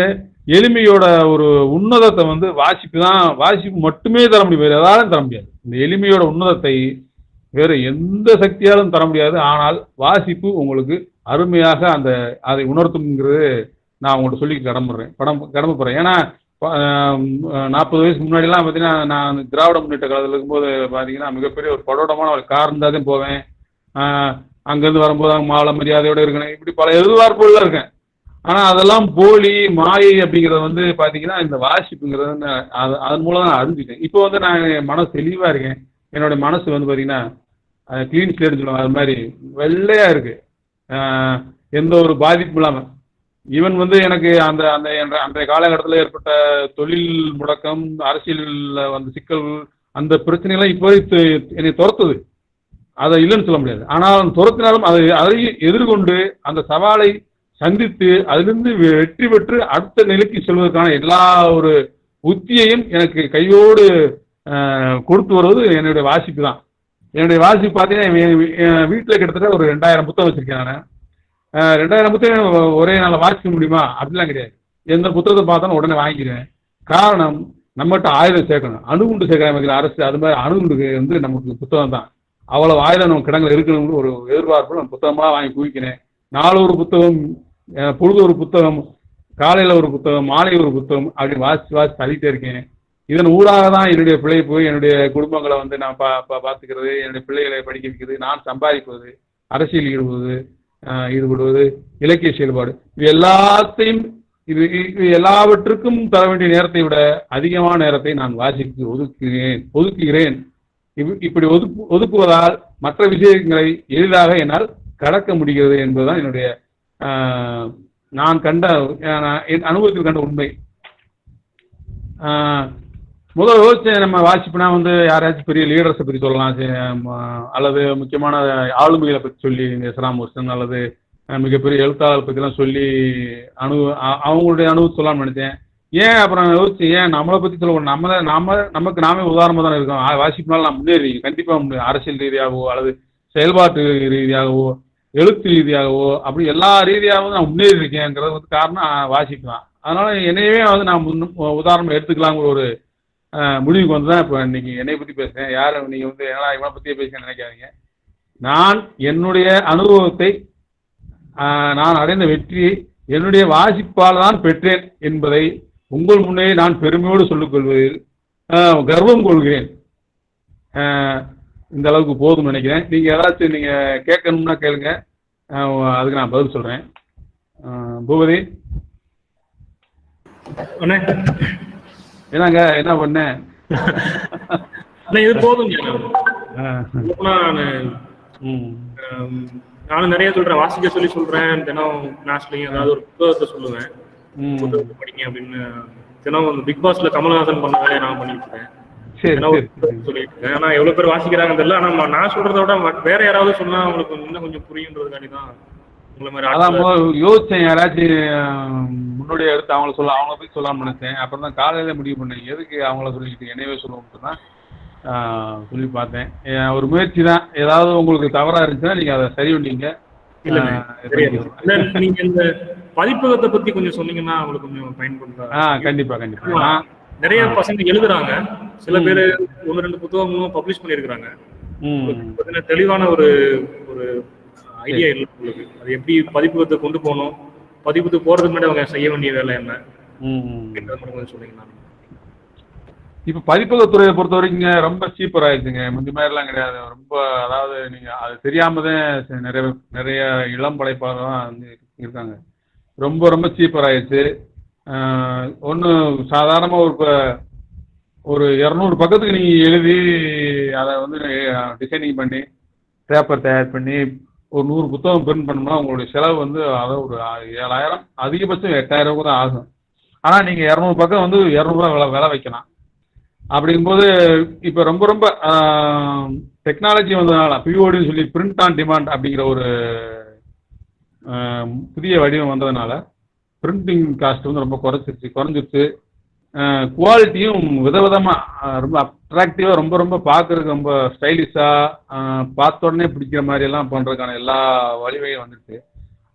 Speaker 2: எளிமையோட ஒரு உன்னதத்தை வந்து வாசிப்பு மட்டுமே தர முடியும், வேறு எதாலும் தர முடியாது. இந்த எளிமையோட உன்னதத்தை வேறு எந்த சக்தியாலும் தர முடியாது. ஆனால் வாசிப்பு உங்களுக்கு அருமையாக அதை உணர்த்துங்கிறது நான் உங்கள்கிட்ட சொல்லி கடமைப்படுறேன். ஏன்னா 40 வயசுக்கு முன்னாடிலாம் பார்த்தீங்கன்னா நான் திராவிட முன்னேற்ற காலத்தில் இருக்கும்போது பார்த்தீங்கன்னா மிகப்பெரிய ஒரு படோடமான ஒரு கார் இருந்தால் தான் போவேன். அங்கேருந்து வரும்போது அவங்க மாவள மரியாதையோடு இருக்கணும், இப்படி பல எதிர்பார்ப்புகள்லாம் இருக்கேன். ஆனால் அதெல்லாம் போலி மாயை அப்படிங்கிறத வந்து பார்த்தீங்கன்னா இந்த வாசிப்புங்கிறது அதன் மூலம் தான் அறிஞ்சிட்டேன். இப்போ வந்து நான் மனசு தெளிவாக இருக்கேன். என்னுடைய மனசு வந்து பார்த்தீங்கன்னா க்ளீன் ஸ்லேட்னு சொல்லுவாங்க, அது மாதிரி வெள்ளையாக இருக்குது, எந்த ஒரு பாதிப்பும் இல்லாமல். ஈவன் வந்து எனக்கு அந்த காலகட்டத்தில் ஏற்பட்ட தொழில் முடக்கம், அரசியலில் வந்த சிக்கல், அந்த பிரச்சனைகள்லாம் இப்போ என்னை துரத்துது. அதை இல்லைன்னு சொல்ல முடியாது. ஆனால் துரத்தினாலும் அதை எதிர்கொண்டு அந்த சவாலை சந்தித்து அதிலிருந்து வெற்றி பெற்று அடுத்த நிலைக்கு செல்வதற்கான எல்லா ஒரு உத்தியையும் எனக்கு கையோடு கொடுத்து வருவது என்னுடைய வாசிப்பு தான். என்னுடைய வாசிப்பு பார்த்தீங்கன்னா வீட்டில் கிட்டத்தட்ட ஒரு 2000 புத்தகம் வச்சிருக்கேன். நான் 2000 புத்தகம் ஒரே நாளில் வாசிக்க முடியுமா அப்படிலாம் கிடையாது. எந்த புத்தகத்தை பார்த்தாலும் உடனே வாங்கிக்கிறேன். காரணம், நம்மகிட்ட ஆயுதம் சேர்க்கணும். அணுகுண்டு சேர்க்கிற அரசு, அது மாதிரி அணுகுண்டுக்கு வந்து நமக்கு புத்தகம் தான். அவ்வளவு ஆயுதம் நம்ம கிடங்கில் இருக்கணும்னு ஒரு எதிர்பார்ப்பு நம்ம புத்தகமாக வாங்கி குவிக்கிறேன். 400 புத்தகம் பொழுது ஒரு புத்தகம், காலையில் ஒரு புத்தகம், மாலை ஒரு புத்தகம் அப்படின்னு வாசித்து தள்ளிட்டே இருக்கேன். இதன் ஊடாக தான் என்னுடைய பிழைப்பு, என்னுடைய குடும்பங்களை வந்து நான் பார்த்துக்கிறது, என்னுடைய பிள்ளைகளை படிக்க வைக்கிறது, நான் சம்பாதிப்பது, அரசியல் ஈடுபடுவது, இலக்கிய செயல்பாடு, இது எல்லாத்தையும் இது எல்லாவற்றுக்கும் தர வேண்டிய நேரத்தை விட அதிகமான நேரத்தை நான் வாசிக்கு ஒதுக்குகிறேன். இப்படி ஒதுக்குவதால் மற்ற விஷயங்களை எளிதாக என்னால் கடக்க முடிகிறது என்பதுதான் என்னுடைய நான் கண்ட என் அனுபவத்தில் கண்ட உண்மை. முதல் யோசிச்சு நம்ம வாசிப்புனா வந்து யாராச்சும் பெரிய லீடர்ஸை பற்றி சொல்லலாம், அல்லது முக்கியமான ஆளுமைகளை பற்றி சொல்லி இஸ்லாம் ஹுசன் அல்லது மிகப்பெரிய எழுத்தாளர் பற்றிலாம் சொல்லி அவங்களுடைய அனுபவம் சொல்லலாம்னு நினைச்சேன். ஏன் அப்புறம் யோசிச்சு ஏன் நம்மளை பற்றி சொல்ல நமக்கு நாமே உதாரணமாக தானே இருக்கோம். வாசிப்புனால நான் முன்னேறி கண்டிப்பாக அரசியல் ரீதியாகவோ அல்லது செயல்பாட்டு ரீதியாகவோ எழுத்து ரீதியாகவோ அப்படி எல்லா ரீதியாகவும் நான் முன்னேறி இருக்கேங்கிறது வந்து காரணம் வாசிப்பு தான். அதனால என்னையவே வந்து நான் உதாரணம் எடுத்துக்கலாங்கிற ஒரு முடிவுக்கு வந்து தான் இப்போ இன்னைக்கு என்னை பற்றி பேசுகிறேன். யாரும் நீங்கள் வந்து ஏன்னா இவனை பற்றியே பேச நினைக்காதீங்க. நான் என்னுடைய அனுபவத்தை, நான் அடைந்த வெற்றியை என்னுடைய வாசிப்பால் தான் பெற்றேன் என்பதை உங்கள் முன்னே நான் பெருமையோடு சொல்லிக் கொள்வதில் கர்வம் கொள்கிறேன். இந்த அளவுக்கு போதும்னு நினைக்கிறேன். நீங்கள் ஏதாச்சும் நீங்கள் கேட்கணும்னா கேளுங்க, அதுக்கு நான் பதில் சொல்கிறேன். பூபதி என்னங்க என்ன பண்ண?
Speaker 1: இது போதும். நானும் நிறைய சொல்றேன், வாசிக்க சொல்றேன். தினம் கிளாஸ்லயும் ஏதாவது ஒரு புத்தகத்தை சொல்லுவேன், புத்தகத்தை படிங்க அப்படின்னு. தினம் பிக் பாஸ்ல கமல்ஹாசன் பண்ண வேலையை நான் பண்ணிட்டு இருக்கேன். சொல்லிட்டு இருக்கேன். ஆனா எவ்வளவு பேர் வாசிக்கிறாங்கன்னு தெரியல. ஆனா நான் சொல்றத விட வேற யாராவது சொன்னா அவங்களுக்கு இன்னும் கொஞ்சம் புரியுன்றதுக்காண்டி தான் உங்களை மாதிரி
Speaker 2: யோசிச்சேன். யாராச்சும் முன்னோடிய எடுத்து அவங்கள போய் சொல்லாம நினைச்சேன். அப்புறம் தான் காலையில முடிவு பண்ணேன், எதுக்கு அவங்கள சொல்லிக்கிட்டு என்னையவே சொல்லுவோம்னு தான் சொல்லி பார்த்தேன். ஒரு முயற்சி தான். ஏதாவது உங்களுக்கு தவறா இருந்துச்சுன்னா நீங்க அதை சரி பண்ணீங்க.
Speaker 1: நீங்க இந்த பதிப்பகத்தை பத்தி கொஞ்சம் சொன்னீங்கன்னா அவங்களுக்கு கொஞ்சம் பயன்படுத்த.
Speaker 2: கண்டிப்பா
Speaker 1: நிறைய பசங்க எழுதுறாங்க. சில பேர் 1-2 புத்தகங்களும் பப்ளிஷ் பண்ணிருக்காங்க. தெளிவான ஒரு ஐடியா இல்லை உங்களுக்கு. அது எப்படி பதிப்பகத்தை கொண்டு போகணும், பதிப்பகத்துக்கு போறதுக்கு முன்னாடி அவங்க செய்ய வேண்டிய வேலை என்ன மட்டும் சொன்னீங்கன்னா.
Speaker 2: இப்ப பதிப்பகத்துறையை பொறுத்த வரைக்கும் ரொம்ப சீப்பர் ஆயிடுச்சுங்க. முந்தி மாதிரிலாம் கிடையாது. ரொம்ப அதாவது நீங்க அது தெரியாமதான் நிறைய இளம் படைப்பாளர்கள் வந்து இருக்காங்க. ரொம்ப சீப்பர் ஆயிடுச்சு. ஒன்று சாதாரணமாக ஒரு 200 பக்கத்துக்கு நீங்கள் எழுதி அதை வந்து டிசைனிங் பண்ணி பேப்பர் தயார் பண்ணி ஒரு 100 புத்தகம் பிரிண்ட் பண்ணோம்னா உங்களுடைய செலவு வந்து அதை ஒரு 7,000, அதிகபட்சம் 8,000 கூட ஆகும். ஆனால் நீங்கள் 200 பக்கம் வந்து 200 ரூபா விலை வைக்கலாம். அப்படிங்கும்போது இப்போ ரொம்ப டெக்னாலஜி வந்ததுனால பிஓடின்னு சொல்லி பிரிண்ட் ஆன் டிமாண்ட் அப்படிங்கிற ஒரு புதிய வடிவம் வந்ததுனால பிரிண்டிங் காஸ்ட் வந்து ரொம்ப குறைஞ்சிருச்சு. குவாலிட்டியும் விதவிதமாக ரொம்ப அட்ராக்டிவாக ரொம்ப பார்க்கறதுக்கு ரொம்ப ஸ்டைலிஷாக பார்த்த உடனே பிடிக்கிற மாதிரி எல்லாம் பண்ணுறதுக்கான எல்லா வழிவகையும் வந்துருக்கு.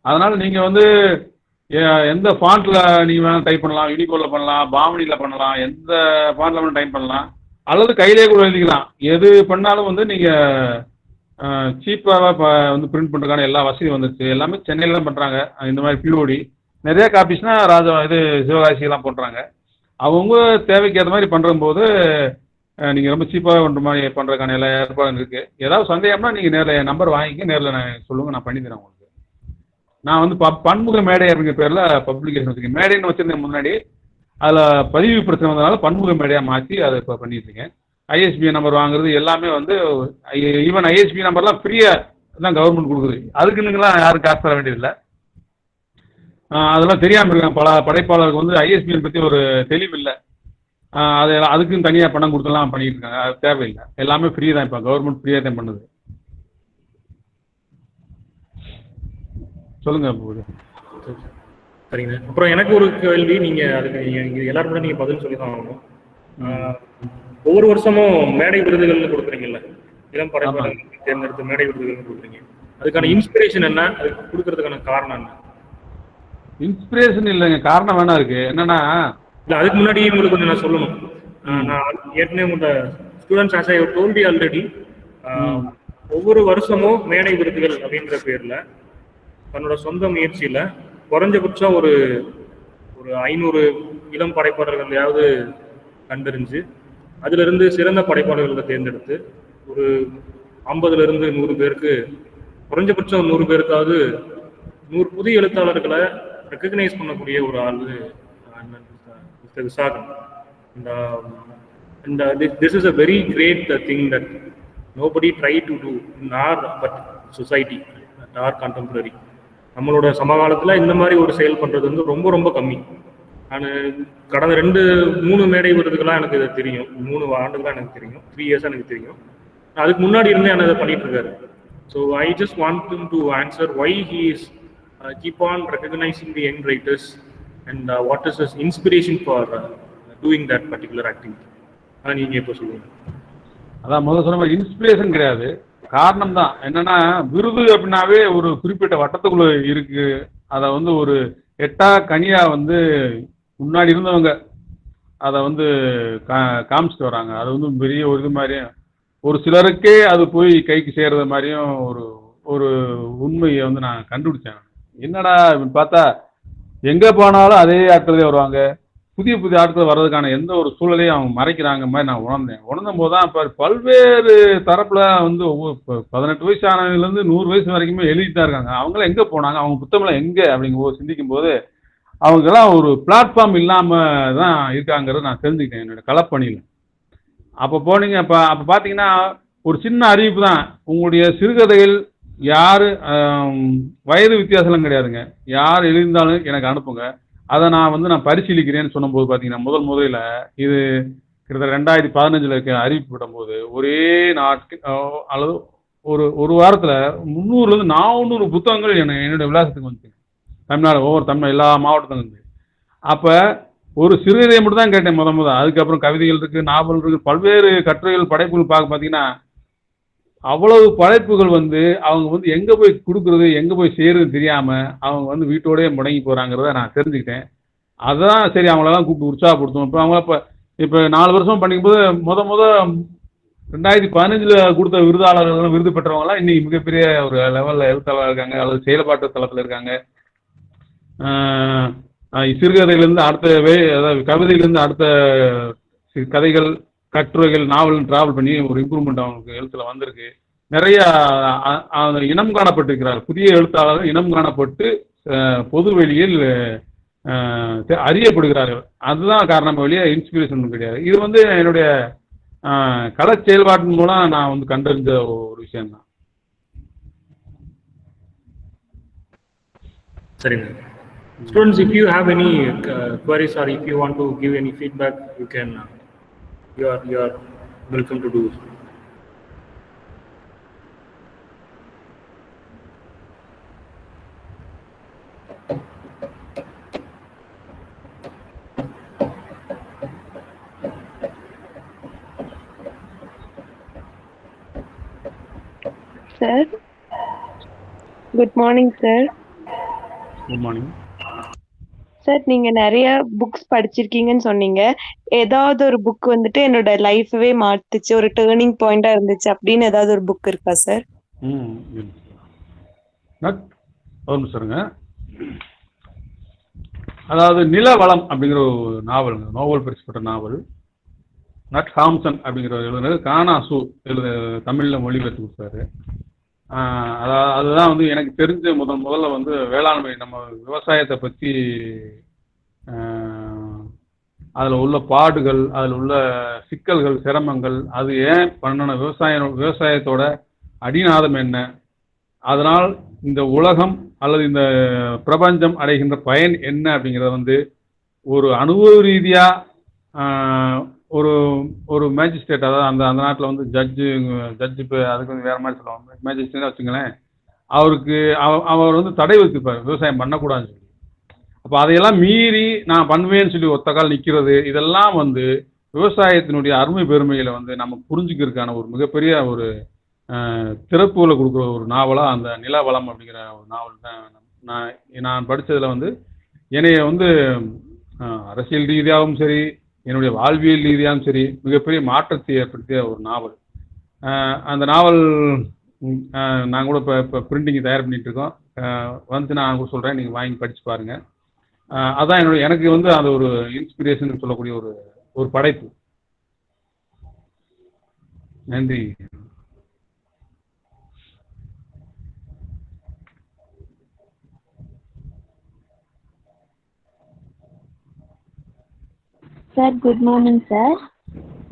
Speaker 2: அதனால் நீங்கள் வந்து எந்த ஃபாண்ட்டில் நீங்கள் வேணால் டைப் பண்ணலாம், யூனிகோடில் பண்ணலாம், பாமனியில் பண்ணலாம், எந்த ஃபாண்ட்டில் வேணால் டைப் பண்ணலாம், அல்லது கையிலே கூட எழுதிக்கலாம். எது பண்ணாலும் வந்து நீங்கள் சீப்பாக வந்து பிரிண்ட் பண்ணுறதுக்கான எல்லா வசதியும் வந்துருச்சு. எல்லாமே சென்னையில் தான் பண்ணுறாங்க. இந்த மாதிரி பிஓடி நிறைய காப்பீஸ்னால் சிவகாசியெல்லாம் பண்ணுறாங்க. அவங்க தேவைக்கு ஏற்ற மாதிரி பண்ணுறம்போது நீங்கள் ரொம்ப சீப்பாக பண்ணுற மாதிரி பண்ணுறதுக்கான எல்லா ஏற்பாடும் இருக்குது. ஏதாவது சந்தேகம்னா நீங்கள் நேரில் நம்பர் வாங்கிக்க, நேரில் நான் சொல்லுங்கள், நான் பண்ணித்தரேன் உங்களுக்கு. நான் வந்து பன்முக மேடை அப்படிங்கிற பேரில் பப்ளிகேஷன் வச்சுருக்கேன். மேடைன்னு வச்சுருந்தேன் முன்னாடி, அதில் பதிவு பிரச்சனை வந்ததுனால பன்முக மேடையாக மாற்றி அதை இப்போ பண்ணிட்டுருக்கேன். ஐஎஸ்பி நம்பர் வாங்குறது எல்லாமே வந்து ஈவன் ஐஎஸ்பி நம்பர்லாம் ஃப்ரீயாக தான் கவர்மெண்ட் கொடுக்குது. அதுக்குன்னுங்களாம் யாரும் காசு தர வேண்டியதில்லை. அதெல்லாம் தெரியாமல் இருக்காங்க பல படைப்பாளருக்கு வந்து ஐஎஸ்பிஎன் பற்றி ஒரு தெளிவு இல்லை. அதுக்குன்னு தனியாக பணம் கொடுத்துலாம் பண்ணிட்டு இருக்காங்க. அது தேவையில்லை, எல்லாமே ஃப்ரீ தான். இப்போ கவர்மெண்ட் ஃப்ரீயாக தான் பண்ணுது. சொல்லுங்க.
Speaker 1: சரிங்க. அப்புறம் எனக்கு ஒரு கேள்வி, நீங்கள் அதுக்கு எல்லாரும் நீங்கள் பதில் சொல்லி தான் ஆகணும். ஒவ்வொரு வருஷமும் மேடை விருதுகள்னு கொடுக்குறீங்கல்ல, இளம் படைப்பாளர்கள் தேர்ந்தெடுத்து மேடை விருதுகள்னு கொடுக்குறீங்க. அதுக்கான இன்ஸ்பிரேஷன் என்ன, அதுக்கு கொடுக்கறதுக்கான காரணம் என்ன?
Speaker 2: இன்ஸ்பிரேஷன் இல்லைங்க, காரணம் வேணா இருக்கு. என்னன்னா
Speaker 1: இல்லை, அதுக்கு முன்னாடி உங்களுக்கு கொஞ்சம் நான் சொல்லணும். நான் ஏற்கனவே உங்களோட students as I told you already, ஒவ்வொரு வருஷமும் மேடை விருதுகள் அப்படின்ற பேர்ல தன்னோட சொந்த முயற்சியில குறைஞ்சபட்சம் ஒரு ஒரு 500 இளம் படைப்பாளர்களையாவது கண்டறிஞ்சு அதிலிருந்து சிறந்த படைப்பாளர்களை தேர்ந்தெடுத்து ஒரு 50லிருந்து 100 பேருக்கு, குறைஞ்சபட்சம் 100 பேருக்காவது 100 புதிய எழுத்தாளர்களை ரெக்கக்னைஸ் பண்ணக்கூடிய ஒரு ஆள் mister Visakan. And this is a very great thing that nobody tried to do in our society, our contemporary. நம்மளோட சமகாலத்தில் இந்த மாதிரி ஒரு செயல் பண்ணுறது வந்து ரொம்ப ரொம்ப கம்மி. நான் கடந்த 2-3 மேடை விருதுகளாக எனக்கு இது தெரியும், 3 ஆண்டுகளாக எனக்கு தெரியும், 3 இயர்ஸாக எனக்கு தெரியும். அதுக்கு முன்னாடி இருந்தே என்ன அதை பண்ணிட்டு இருக்காரு. So I just want him to answer why he is keep on recognizing the young writers and what is his inspiration for doing that particular activity. நீங்கள் இப்போ சொல்லுங்க.
Speaker 2: அதான் முதல்ல சொன்ன மாதிரி இன்ஸ்பிரேஷன் கிடையாது, காரணம் தான். என்னன்னா விருது அப்படின்னாவே ஒரு குறிப்பிட்ட வட்டத்துக்குள்ள இருக்கு. அதை வந்து ஒரு எட்டா கனியா வந்து முன்னாடி இருந்தவங்க அதை வந்து காமிச்சிட்டு வராங்க. அது வந்து பெரிய ஒரு இது மாதிரியும், ஒரு சிலருக்கே அது போய் கைக்கு சேர்றது மாதிரியும் ஒரு ஒரு உண்மையை வந்து நான் கண்டுபிடிச்சேன். என்னடா பார்த்தா எங்கே போனாலும் அதே ஆட்களே வருவாங்க, புதிய புதிய ஆட்கள் வர்றதுக்கான எந்த ஒரு சூழலையும் அவங்க மறைக்கிறாங்க மாதிரி நான் உணர்ந்தும் போது தான் இப்போ பல்வேறு தரப்பில் வந்து 18 வயசு ஆனதுலேருந்து 100 வயசு வரைக்குமே எழுதிட்டு தான் இருக்காங்க. அவங்களாம் எங்கே போனாங்க, அவங்க புத்தகம்லாம் எங்கே அப்படிங்கும்போது சிந்திக்கும் போது அவங்கெல்லாம் ஒரு பிளாட்ஃபார்ம் இல்லாமல் தான் இருக்காங்கிறத நான் தெரிஞ்சுக்கிட்டேன் என்னோடய களப்பணியில். அப்போ போனீங்க அப்போ பார்த்தீங்கன்னா ஒரு சின்ன அறிவிப்பு தான், உங்களுடைய சிறுகதைகள் யார் வயது வித்தியாசம்லாம் கிடையாதுங்க, யார் எழுதியிருந்தாலும் எனக்கு அனுப்புங்க, அதை நான் பரிசீலிக்கிறேன்னு சொன்னபோது பார்த்தீங்கன்னா முதலில் இது கிட்டத்தட்ட 2015 இருக்க அறிவிப்பு விடும்போது ஒரே நாட்கள் அல்லது ஒரு வாரத்தில் 300லேருந்து 400 புத்தகங்கள் என்னுடைய விலாசத்துக்கு வந்துச்சு. தமிழ்நாடு தமிழ் எல்லா மாவட்டத்துக்கும் இருந்து. அப்போ ஒரு சிறுகதையை மட்டும் தான் கேட்டேன் முதல். அதுக்கப்புறம் கவிதைகள் இருக்குது, நாவல் இருக்குது, பல்வேறு கட்டுரைகள் படைப்புகள் பார்த்தீங்கன்னா அவ்வளவு படைப்புகள் வந்து அவங்க வந்து எங்கே போய் கொடுக்குறது எங்கே போய் செய்கிறது தெரியாமல் அவங்க வந்து வீட்டோடய முடங்கி போகிறாங்கிறத நான் தெரிஞ்சுக்கிட்டேன். அதுதான் சரி அவங்களெல்லாம் கூப்பிட்டு உற்சாகப்படுத்தும். இப்போ அவங்க இப்போ 4 வருஷம் பண்ணிக்கும்போது 2015 கொடுத்த விருதாளர்கள் விருது பெற்றவங்களாம் இன்னைக்கு மிகப்பெரிய ஒரு லெவலில் எழுத்தாளர் இருக்காங்க அல்லது செயல்பாட்டு தளத்தில் இருக்காங்க. சிறுகதையிலேருந்து அடுத்த அதாவது கவிதையிலேருந்து அடுத்த கதைகள், கட்டுரைகள், நாவல் டிராவல் பண்ணி ஒரு இம்ப்ரூவ்மெண்ட் அவங்களுக்கு எழுத்துல வந்திருக்கு. நிறைய இனம் காணப்பட்டிருக்கிறார், புதிய எழுத்தாளர்கள் இனம் காணப்பட்டு பொது வெளியில் அறியப்படுகிறார்கள். அதுதான் காரணம், வெளியே இன்ஸ்பிரேஷன் கிடையாது. இது வந்து என்னுடைய கலை செயல்பாட்டின் மூலம் நான் வந்து கண்டறிஞ்ச ஒரு விஷயம் தான்.
Speaker 1: சரிங்க. Students, if you have any queries or if you want to give any feedback, you can you are welcome to do so.
Speaker 3: Sir, good morning sir.
Speaker 2: Good morning.
Speaker 3: Sir, நீங்க நிறைய புக்ஸ் படிச்சிருக்கீங்கன்னு சொன்னீங்க. ஏதாவது ஒரு புக் வந்துட்டு என்னோட லைஃபவே மாத்துச்சு, ஒரு turning பாயிண்டா இருந்துச்சு அப்படின்னு ஏதாவது ஒரு புக் இருக்கா சார்?
Speaker 2: சொல்லுங்க. அதாவது நிலவளம் அப்படிங்கிற ஒரு நாவல், நோபல் பரிசு பெற்ற நாவல். நட் ஹாம்சன் அப்படிங்கிற எழுதுனது கானாசு தமிழில் மொழிபெயர்த்து கொடுத்தாரு. அதுதான் வந்து எனக்கு தெரிஞ்ச முதல்ல வந்து வேளாண்மை, நம்ம விவசாயத்தை பற்றி அதில் உள்ள பாடுகள், அதில் உள்ள சிக்கல்கள், சிரமங்கள், அது ஏன் பண்ணணும், விவசாயத்தோட அடிநாதம் என்ன, அதனால் இந்த உலகம் அல்லது இந்த பிரபஞ்சம் அடைகின்ற பயன் என்ன அப்படிங்கிறத வந்து ஒரு அனுபவ ரீதியாக ஒரு ஒரு மேஜிஸ்ட்ரேட், அதாவது அந்த நாட்டில் வந்து ஜட்ஜு இப்போ அதுக்கு வந்து வேறு மாதிரி சொல்லுவாங்க, மேஜிஸ்ட்ரேட் வச்சுங்களேன், அவர் வந்து தடை வச்சுருப்பார் விவசாயம் பண்ணக்கூடாதுன்னு சொல்லி. அப்போ அதையெல்லாம் மீறி நான் பண்ணுவேன்னு சொல்லி ஒத்த கால் நிற்கிறது, இதெல்லாம் வந்து விவசாயத்தினுடைய அருமை பெருமைகளை வந்து நம்ம புரிஞ்சுக்கிறதுக்கான ஒரு மிகப்பெரிய ஒரு திறப்புகளை கொடுக்குற ஒரு நாவலாக அந்த நிலவளம் அப்படிங்கிற ஒரு நாவல் தான் நான் படித்ததில் வந்து என்னைய வந்து அரசியல் ரீதியாகவும் சரி, என்னுடைய வாழ்வியல் ரீதியாகவும் சரி மிகப்பெரிய மாற்றத்தை ஏற்படுத்திய ஒரு நாவல். அந்த நாவல் நாங்கள் கூட இப்போ பிரிண்டிங் தயார் பண்ணிகிட்டு இருக்கோம். வந்து நான் சொல்கிறேன், நீங்கள் வாங்கி படித்து பாருங்கள். அதான் எனக்கு வந்து அது ஒரு இன்ஸ்பிரேஷன் சொல்லக்கூடிய ஒரு ஒரு படைப்பு. நன்றி.
Speaker 4: Sir good morning sir.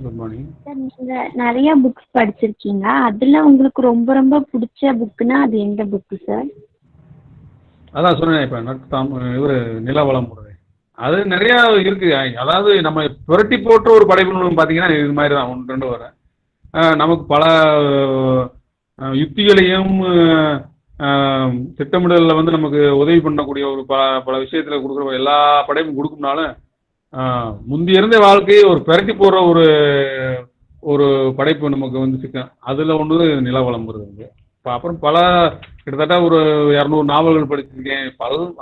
Speaker 2: Good morning
Speaker 4: sir. நீங்கள் நிறைய புக்ஸ் படிச்சிருக்கீங்க, அதில் உங்களுக்கு ரொம்ப ரொம்ப பிடிச்ச புக்குன்னா அது எந்த புக்கு சார்?
Speaker 2: அதான் சொன்னேன் இப்போ இவர் நிலவளம் முறை, அது நிறையா இருக்குது. அதாவது நம்ம புரட்டி போட்ட ஒரு படைப்புன்னு பார்த்தீங்கன்னா இது மாதிரி தான் 1 2 வரேன். நமக்கு பல யுக்திகளையும் திட்டமிடலில் வந்து நமக்கு உதவி பண்ணக்கூடிய ஒரு பல விஷயத்தில் கொடுக்குற எல்லா படைப்பும் கொடுக்கும்னாலும் முந்தி இருந்த வாழ்க்கையை ஒரு பிரட்டி போடுற ஒரு ஒரு படைப்பு நமக்கு வந்து சிக்கன். அதில் ஒன்று நிலவளம் வருது. இப்போ அப்புறம் பல கிட்டத்தட்ட ஒரு 200 நாவல்கள் படிச்சிருக்கேன்.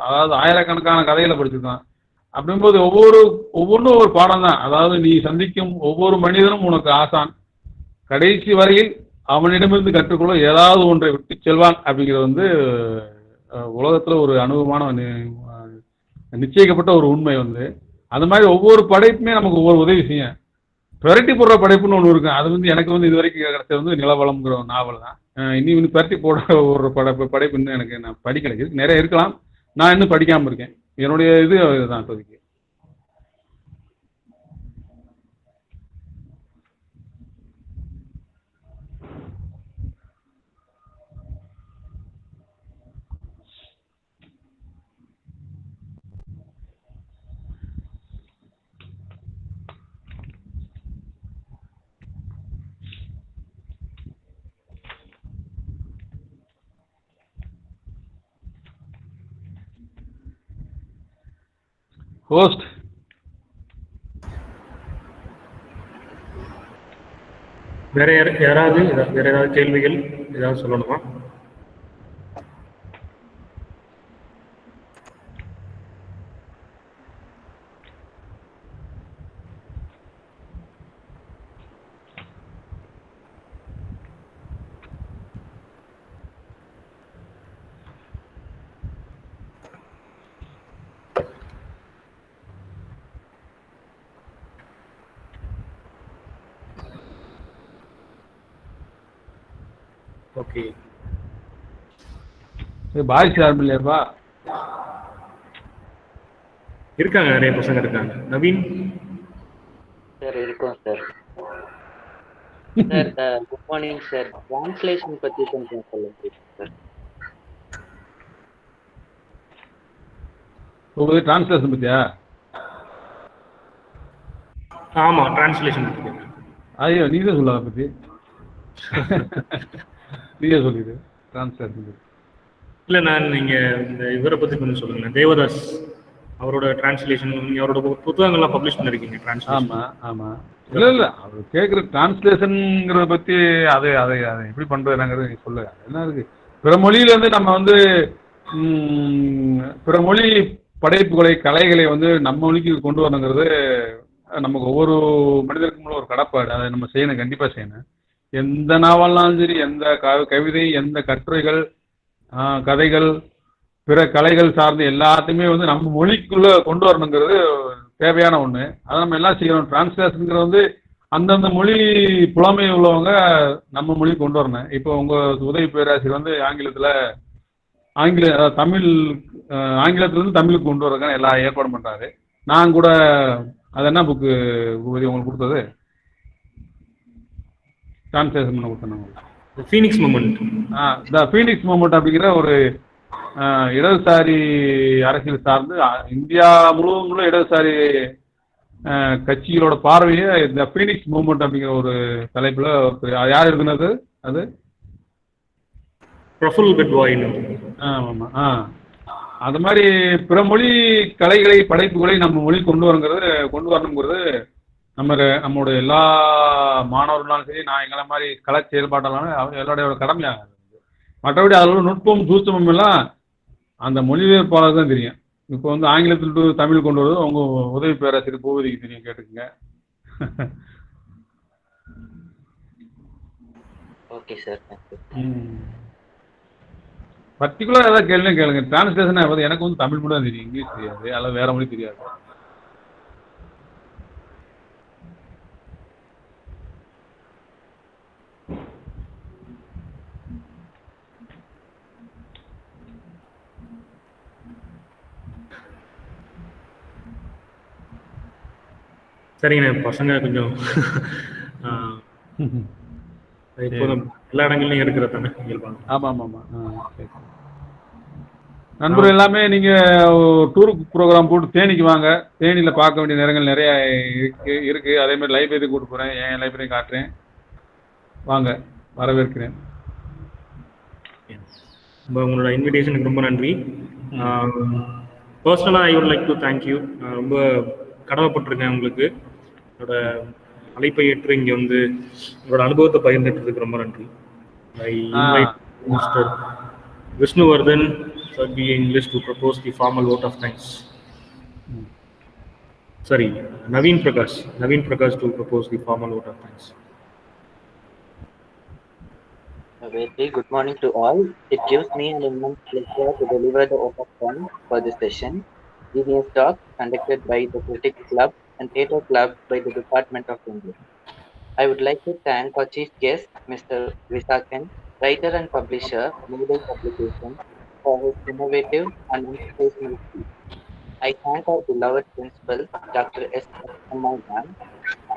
Speaker 2: அதாவது ஆயிரக்கணக்கான கதைகளை படிச்சிருக்கேன். அப்படிங்கும்போது ஒவ்வொன்றும் ஒரு பாடம் தான். அதாவது நீ சந்திக்கும் ஒவ்வொரு மனிதனும் உனக்கு ஆசான், கடைசி வரையில் அவனிடமிருந்து கற்றுக்கொள்ள ஏதாவது ஒன்றை விட்டு செல்வான் அப்படிங்கிறது வந்து உலகத்தில் ஒரு அனுபவமான நிச்சயிக்கப்பட்ட ஒரு உண்மை வந்து. அது மாதிரி ஒவ்வொரு படைப்புமே நமக்கு ஒவ்வொரு உதவி செய்யும். பெரட்டி போடுற படைப்புன்னு ஒன்று இருக்கு. அது வந்து எனக்கு வந்து இது வரைக்கும் கிடைச்சது வந்து நிலவளம்ங்கிற ஒரு நாவல் தான். இன்னும் பெரட்டி போடுற ஒரு படைப்பு இன்னும் எனக்கு நான் படிக்கலை. நிறைய இருக்கலாம், நான் இன்னும் படிக்காமல் இருக்கேன். என்னுடைய இது இதுதான் இப்போதைக்கு. ஹோஸ்ட்
Speaker 1: வேற யாராவது கேள்விகள் ஏதாவது சொல்லணுமா? ஓகே,
Speaker 2: பாய்ஸ் யாரும் இல்லையாப்பா?
Speaker 1: இருக்காங்க, நிறைய பசங்க இருக்காங்க. நவீன்
Speaker 5: சார் இருக்கோம் sir. Sir good morning sir. Translation பற்றி கொஞ்சம் சொல்லுங்க சார்.
Speaker 2: உங்களுக்கு டிரான்ஸ்லேஷன் பற்றியா?
Speaker 1: ஆமா, டிரான்ஸ்லேஷன் பற்றி.
Speaker 2: ஐயோ, நீ தான் சொல்ல அதை பற்றி. நீயே சொல்லிடு டிரான்ஸ்லேஷன்.
Speaker 1: இல்லை, நீங்க இந்த இவரை பற்றி கொஞ்சம் சொல்லுங்க. தேவதாஸ் அவரோட டிரான்ஸ்லேஷன், நீங்க அவரோட புத்தகங்கள்லாம் பப்ளிஷ் பண்ணிருக்கீங்க டிரான்ஸ்லேஷன்.
Speaker 2: ஆமாம் ஆமாம். இல்லை அவர் கேட்குற டிரான்ஸ்லேஷனுங்கிறத பற்றி அதை எப்படி பண்ணுறதுங்கிறது நீ சொல்லு. என்ன இருக்கு, பிற மொழியில வந்து நம்ம வந்து பிற மொழி படைப்புகளை கலைகளை வந்து நம்ம மொழிக்கு கொண்டு வரணுங்கிறது நமக்கு ஒவ்வொரு மனிதருக்கும் ஒரு கடப்பாடு. அதை நம்ம செய்யணும், கண்டிப்பாக செய்யணும். எந்த நாவல்னாலும் சரி, எந்த கவிதை, எந்த கட்டுரைகள், கதைகள், பிற கலைகள் சார்ந்த எல்லாத்தையுமே வந்து நம்ம மொழிக்குள்ளே கொண்டு வரணுங்கிறது தேவையான ஒன்று. அதை நம்ம எல்லாம் செய்யணும். டிரான்ஸ்லேஷனுங்கிறது வந்து அந்தந்த மொழி புலமை உள்ளவங்க நம்ம மொழி கொண்டு வரணும். இப்போ உங்கள் உதவி பேராசிரியர் வந்து ஆங்கிலத்திலிருந்து தமிழுக்கு கொண்டு வரதுக்கான எல்லா ஏற்பாடும் பண்ணுறாரு. நான் கூட அது என்ன புக்கு உங்களுக்கு கொடுத்தது? டிரான்ஸ்லேஷன் பண்ண கொடுத்தேன்.
Speaker 1: Phoenix moment.
Speaker 2: The Phoenix moment அப்படிங்கிற ஒரு இடதுசாரி அரசியல் சார்ந்து இந்தியா முழுவதும் இடதுசாரி கட்சிகளோட பார்வையை இந்த ஃபீனிக்ஸ் மூமெண்ட் அப்படிங்கிற ஒரு தலைப்பில் யார் எழுதுனது? அது
Speaker 1: பிரஃபுல் பெட்வாயின்.
Speaker 2: ஆமாம். அது மாதிரி பிற மொழி கலைகளை, படைப்புகளை நம்ம மொழி கொண்டு வரணுங்கிறது நம்மளோட எல்லா மாணவர்களாலும் சரி, நான் எங்களை மாதிரி கலை செயல்பாட்டாலும் எல்லாரோட கடமையாக. மற்றபடி அதோட நுட்பம் சூட்சமும் எல்லாம் அந்த மொழிபெயர்ப்பாளர் தான் தெரியும். இப்போ வந்து ஆங்கிலத்தில் தமிழ் கொண்டு வருவது அவங்க உதவி பேராசிரியர் பூபதிக்கு தெரியும், கேட்டுக்குங்க.
Speaker 5: Okay sir.
Speaker 2: பர்டிகுலர் ஏதாவது கேளுங்க கேளுங்க. டிரான்ஸ்லேஷன் ஆகுது. எனக்கு வந்து தமிழ் மட்டும் தான் தெரியும், இங்கிலீஷ் தெரியாது, அல்லது வேற மொழி தெரியாது.
Speaker 1: சரிங்கண்ணே, பசங்க கொஞ்சம் இப்போதும் எல்லா இடங்கள்லையும் இருக்கிறது தானே இயல்பாங்க.
Speaker 2: ஆமாம் ஆமாம் ஆமாம். சரி. நண்பர்கள் எல்லாமே நீங்கள் டூருக்கு ப்ரோக்ராம் போட்டு தேனிக்கு வாங்க. தேனியில் பார்க்க வேண்டிய நேரங்கள் நிறையா இருக்குது. அதேமாதிரி லைப்ரரி கூப்பிட்டு போகிறேன், என் லைப்ரரி காட்டுறேன். வாங்க, வரவேற்கிறேன்.
Speaker 1: உங்களோட இன்விடேஷனுக்கு ரொம்ப நன்றி. பர்சனலாக I would like to thank you. நான் ரொம்ப கடமைப்பட்டிருக்கேன் உங்களுக்கு. என்னோட அழைப்பை ஏற்று இங்கே வந்து உங்களோட அனுபவத்தை பகிர்ந்துட்டதுக்கு ரொம்ப நன்றி. I invite mister Vishnuvardhan for BA English to propose the formal vote of thanks. Sorry, Naveen Prakash to propose the formal vote of thanks.
Speaker 5: A very good morning to all. It gives me an immense pleasure to deliver the vote of thanks for this session. Genius Talk conducted by the Critics Club and Theatre Club by the Department of English. I would like to thank our chief guest, Mr. Visakan, writer and publisher, Moodle Publication, for his innovative and inspirational speech. I thank our beloved principal, Dr. S. Amman.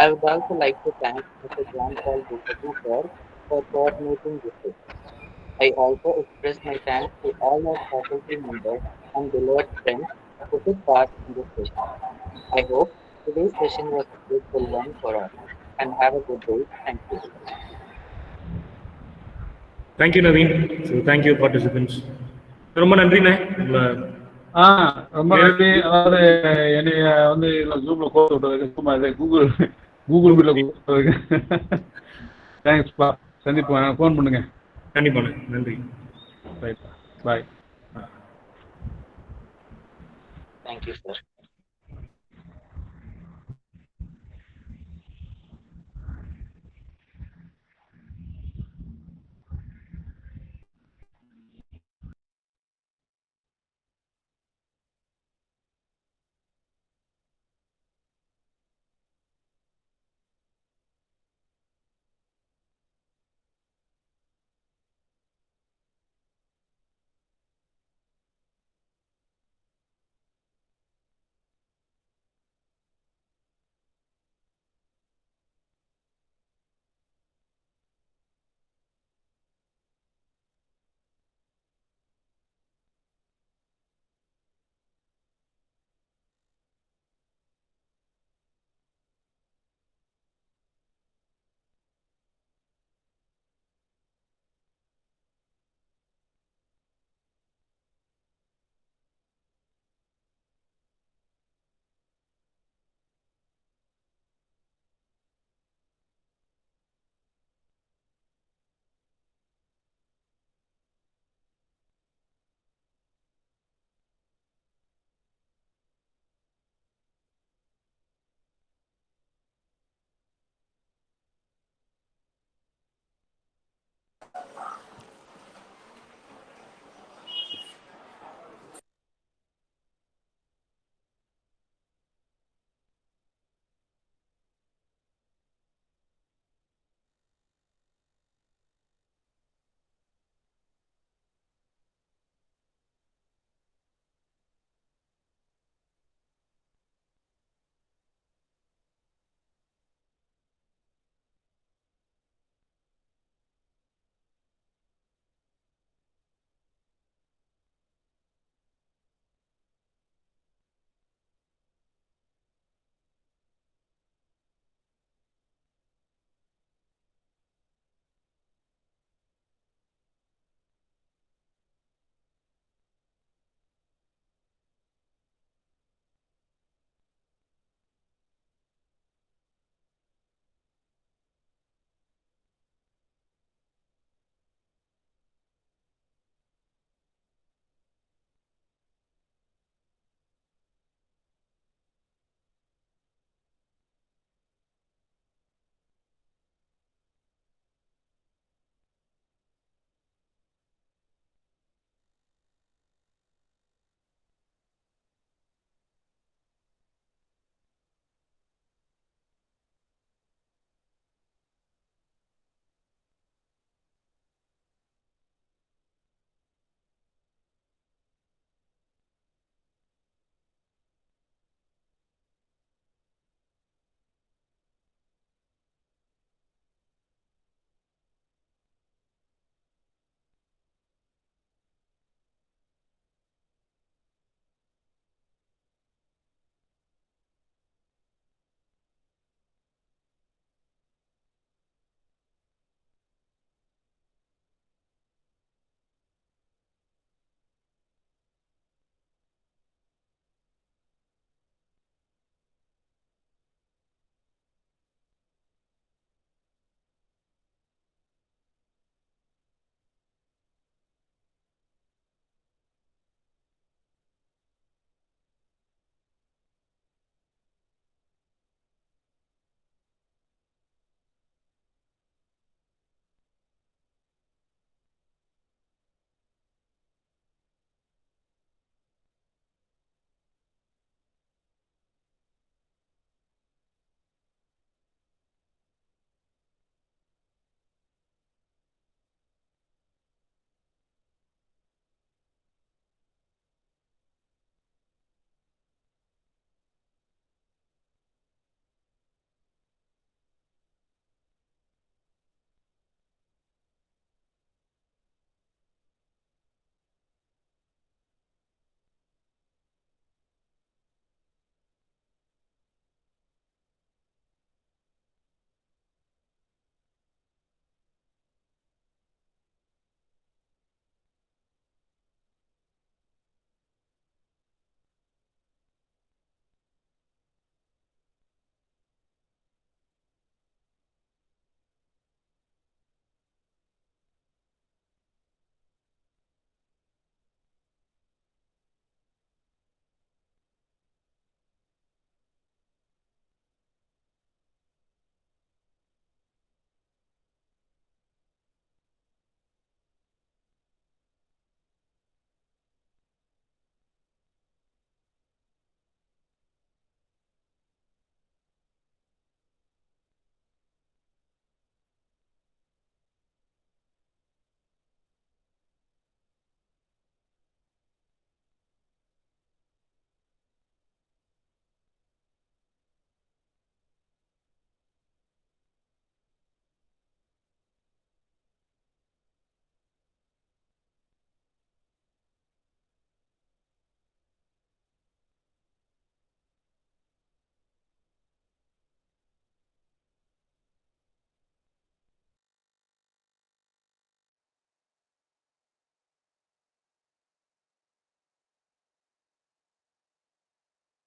Speaker 5: I would also like to thank Mr. John Paul Bukati sir for coordinating this session. I also express my thanks to all our faculty members and beloved friends who took part in this session. I hope today's session was a fruitful one for all. And have a good day. Thank you.
Speaker 1: Thank you, Naveen. So thank you, participants. ரொம்ப நன்றிண்ணே.
Speaker 2: ரொம்ப நன்றி. அதாவது என்னைய வந்து இதில் ஜூமில் கோர்த்து விட்டதுக்கு, Google மீட்டில் கொடுத்ததுக்கு தேங்க்ஸ்ப்பா. சந்திப்போம், ஃபோன் பண்ணுங்க.
Speaker 1: கண்டிப்பாண்ணே, நன்றி.
Speaker 2: Right, bye.
Speaker 5: Thank you, sir.